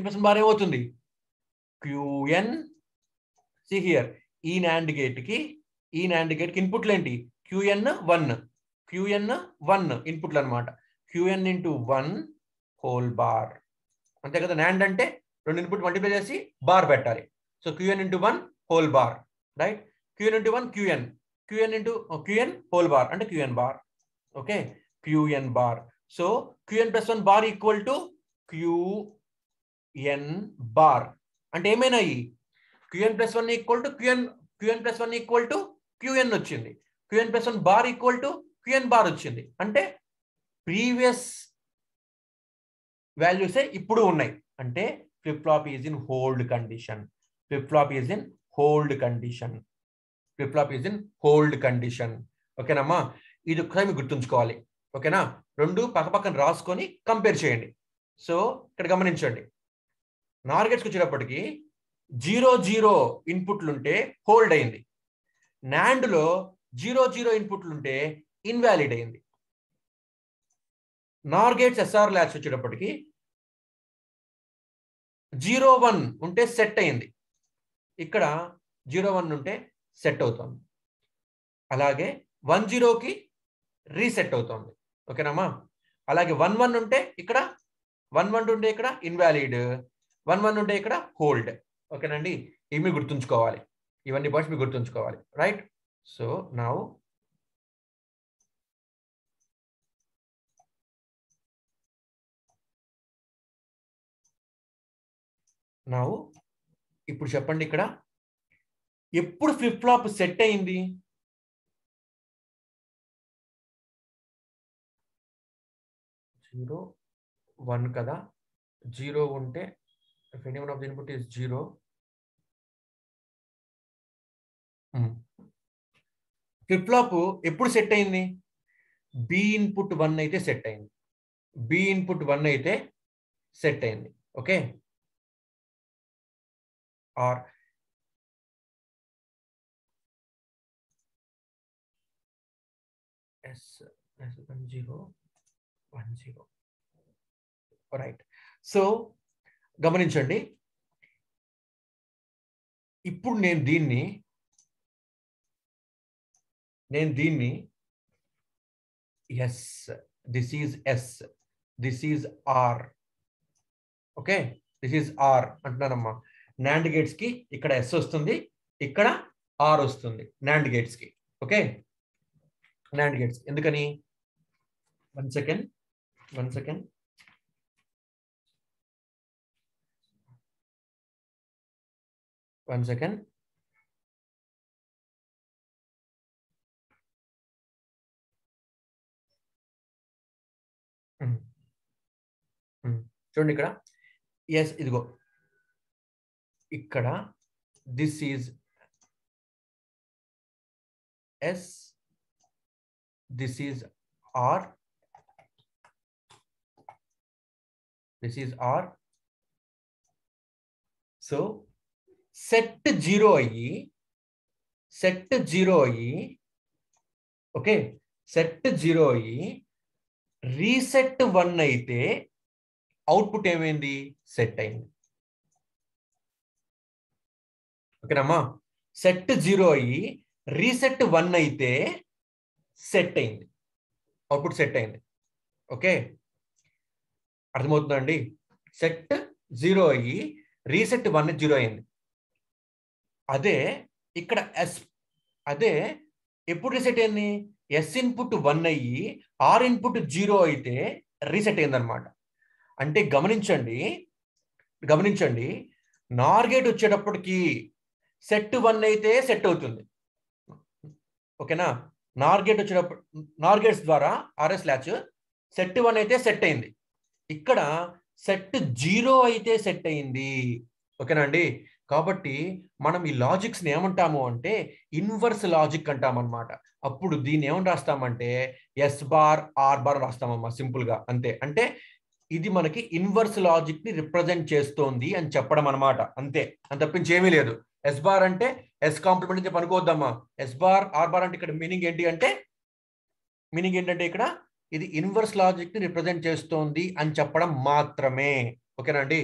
plus 1 bar ఏమవుతుంది? QN. See here, ఈ NAND gate కి ఇన్పుట్లు ఏంటి? QN 1 ఇన్పుట్లు అనమాట. QN into 1 whole bar. అంతే కదా, NAND అంటే 2 ఇన్పుట్ మల్టిప్లై చేసి బార్ పెట్టాలి. So QN into 1 whole bar, right? QN into 1 QN into QN whole bar అంటే QN bar. Okay, QN bar. So QN plus 1 bar equal to QN bar. అంటే ఏమైనాయి? QN plus 1 equal to QN plus 1 equal to QN వచ్చింది. QN plus 1 bar equal to QN bar వచ్చింది. అంటే previous వాల్యూసే ఇప్పుడు ఉన్నాయి. అంటే flip flop is in hold condition. ఓకేనమ్మా, ఇది ఒకసారి మీరు గుర్తుంచుకోవాలి. ఓకేనా, రెండు పక్కన రాసుకొని కంపేర్ చేయండి. సో ఇక్కడ గమనించండి, నార్ గేట్స్కి వచ్చేటప్పటికి 0 ఇన్పుట్లుంటే హోల్డ్ అయింది. నాండ్లో 0 ఇన్పుట్లుంటే ఇన్వాలిడ్ అయింది. నార్ గేట్స్ SR ల్యాచ్ వచ్చేటప్పటికి 0-1 ఉంటే సెట్ అయింది. ఇక్కడ 0-1 ఉంటే సెట్ అవుతుంది. అలాగే 1-0కి రీసెట్ అవుతుంది. ఓకేనమ్మా, అలాగే 1-1 ఉంటే ఇక్కడ 1-1 ఉంటే ఇక్కడ ఇన్వాలిడ్, 1-1 ఉంటే ఇక్కడ హోల్డ్. ఓకేనండి, ఇవి మీరు గుర్తుంచుకోవాలి. ఇవన్నీ పాయింట్స్ మీరు గుర్తుంచుకోవాలి, రైట్? సో నౌ ఇప్పుడు చెప్పండి, ఇక్కడ ఎప్పుడు ఫ్లిప్ ఫ్లాప్ సెట్ అయింది? జీరో 1 కదా, 0 ఉంటే if any one of the input is 0, flip flop ఎప్పుడు సెట్ అయింది? B ఇన్పుట్ 1 అయితే సెట్ అయింది. B ఇన్పుట్ 1 అయితే సెట్ అయింది. Okay, are S10 right. So గమనించండి, ఇప్పుడు నేను దీన్ని S, this is S, this is R. Okay, this is R అంటున్నానమ్మా. నాండ్ గేట్స్ కి ఇక్కడ ఎస్ వస్తుంది, ఇక్కడ ఆర్ వస్తుంది నాండ్ గేట్స్ కి. ఓకే, నాండ్ గేట్స్ ఎందుకని? వన్ సెకండ్ చూడండి, ఇక్కడ ఎస్, ఇదిగో ఇక్కడ this is S, this is R, this is R. So set 0 అయ్యి, ఓకే, సెట్ 0 అయ్యి రీసెట్ 1 అయితే అవుట్పుట్ ఏమైంది? సెట్ అయింది. ఓకేనమ్మా, సెట్ 0 అయ్యి రీసెట్ 1 అయితే సెట్ అయింది, అవుట్పుట్ సెట్ అయింది. ఓకే, అర్థమవుతుందండి? సెట్ 0 అయ్యి రీసెట్ 1 0 అయింది. అదే ఇక్కడ ఎస్, అదే ఎప్పుడు రీసెట్ అయింది? ఎస్ ఇన్పుట్ 1 అయ్యి ఆర్ ఇన్పుట్ 0 అయితే రీసెట్ అయింది అనమాట. అంటే గమనించండి, నార్ గేట్ వచ్చేటప్పటికి సెట్ 1 అయితే సెట్ అవుతుంది. ఓకేనా, నార్ గేట్ వచ్చేటప్పుడు, నార్ గేట్స్ ద్వారా ఆర్ఎస్ ల్యాచ్ సెట్ 1 అయితే సెట్ అయింది. ఇక్కడ సెట్ 0 అయితే సెట్ అయింది. ఓకేనా అండి? కాబట్టి మనం ఈ లాజిక్స్ని ఏమంటాము అంటే ఇన్వర్స్ లాజిక్ అంటామన్నమాట. అప్పుడు దీన్ని ఏమని రాస్తామంటే ఎస్ బార్ ఆర్ బార్ రాస్తామమ్మా, సింపుల్గా అంతే. అంటే ఇది మనకి ఇన్వర్స్ లాజిక్ ని రిప్రజెంట్ చేస్తోంది అని చెప్పడం అనమాట, అంతే. అంత తప్పించి ఏమీ లేదు. ఎస్ బార్ అంటే ఎస్ కాంప్లిమెంట్ అని చెప్పి అనుకోవద్దమ్మా. ఎస్ బార్ ఆర్ బార్ అంటే ఇక్కడ మీనింగ్ ఏంటంటే ఇక్కడ ఇది ఇన్వర్స్ లాజిక్ ని రిప్రజెంట్ చేస్తోంది అని చెప్పడం మాత్రమే. ఓకేనా అండి?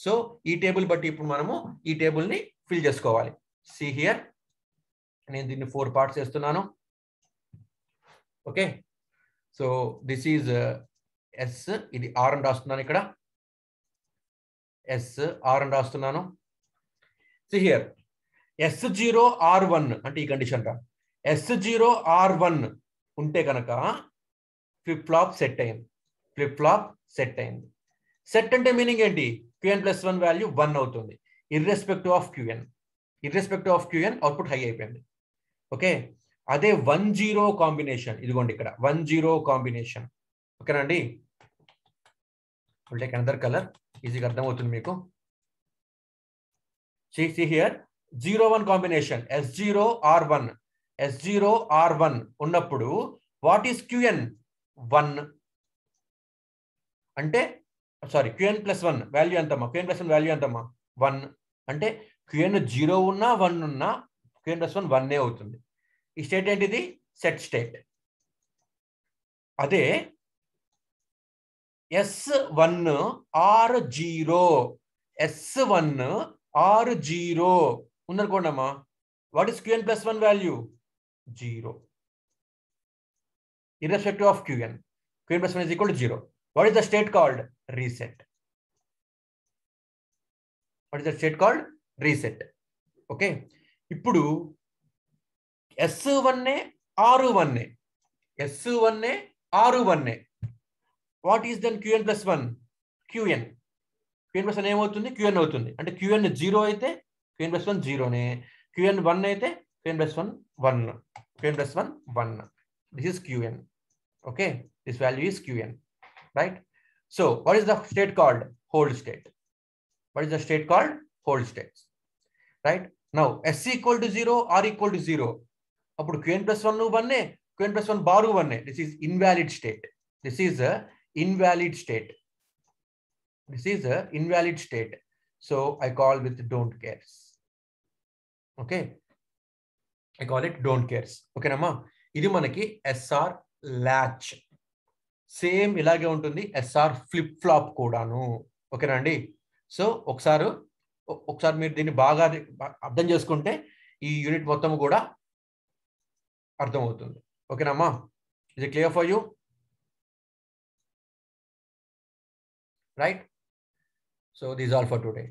సో ఈ టేబుల్ బట్టి ఇప్పుడు మనము ఈ టేబుల్ని ఫిల్ చేసుకోవాలి. సి హియర్, నేను దీన్ని 4 పార్ట్స్ చేస్తున్నాను. Okay, so this is S, ఇది ఆర్ అని రాస్తున్నాను ఇక్కడ. ఎస్ ఆర్ అని రాస్తున్నాను. సి హియర్, S0R1 అంటే ఈ కండిషన్ రా. S0R1 ఉంటే కనుక ఫ్లిప్ ఫ్లాప్ సెట్ అయింది. ఫ్లిప్ ఫ్లాప్ సెట్ అయింది. సెట్ అంటే మీనింగ్ ఏంటి? Qn+1 వాల్యూ 1 అవుతుంది, irrespective of Qn. Irrespective of Qn output high అయిపోయింది. ఓకే, అదే 1-0 కాంబినేషన్, ఇదిగోండి ఇక్కడ 1-0 కాంబినేషన్. ఓకేనండి, టేక్ అనదర్ కలర్, ఈజీగా అర్థమవుతుంది మీకు. See here, 0-1 combination, S0R1. S0R1 ఉన్నప్పుడు వాట్ ఈస్ Qn? 1 అంటే సారీ, Qn+1 వాల్యూ ఎంతమ్మా? Qn+1 వాల్యూ ఎంతమ్మా? 1 అంటే Qn 0 ఉన్నా 1 ఉన్నా Qn+1 1 అవుతుంది. ఈ స్టేట్ ఏంటిది? Set state. అదే S1R0 S1R0 ఉందనుకోండి అమ్మా, what is Qn+1 value? 0, irrespective of Qn. Qn+1 is equal to 0. What is the state called? Reset. What is the state called? Reset. Okay. ఇప్పుడు S1 R1 S1 R1. What is then Qn+1? Qn. Qn+1 ఏమవుతుంది? Qn అవుతుంది. అంటే Qn 0 అయితే Qn+1 0నే, Qn 1 అయితే Qn+1 1. Qn+1 1. This is Qn. Okay, this value is Qn, right? So what is the state called? Hold state. What is the state called? Hold states, right? Now S equal to 0, R equal to 0. Appudu Qn+1 1, Qn+1 baru 1. This is invalid state. This is a invalid state. This is a invalid state. So I call with don't cares. Okay, I call it don't cares. Okay namma, ఇది మనకి SR latch. Same ఇలాగే ఉంటుంది SR flip flop కూడాను. ఓకేనా అండి? So ఒకసారి మీరు దీన్ని బాగా అర్థం చేసుకుంటే ఈ యూనిట్ మొత్తం కూడా అర్థమవుతుంది. ఓకేనమ్మా? Is it clear for you? Right? So this all for today.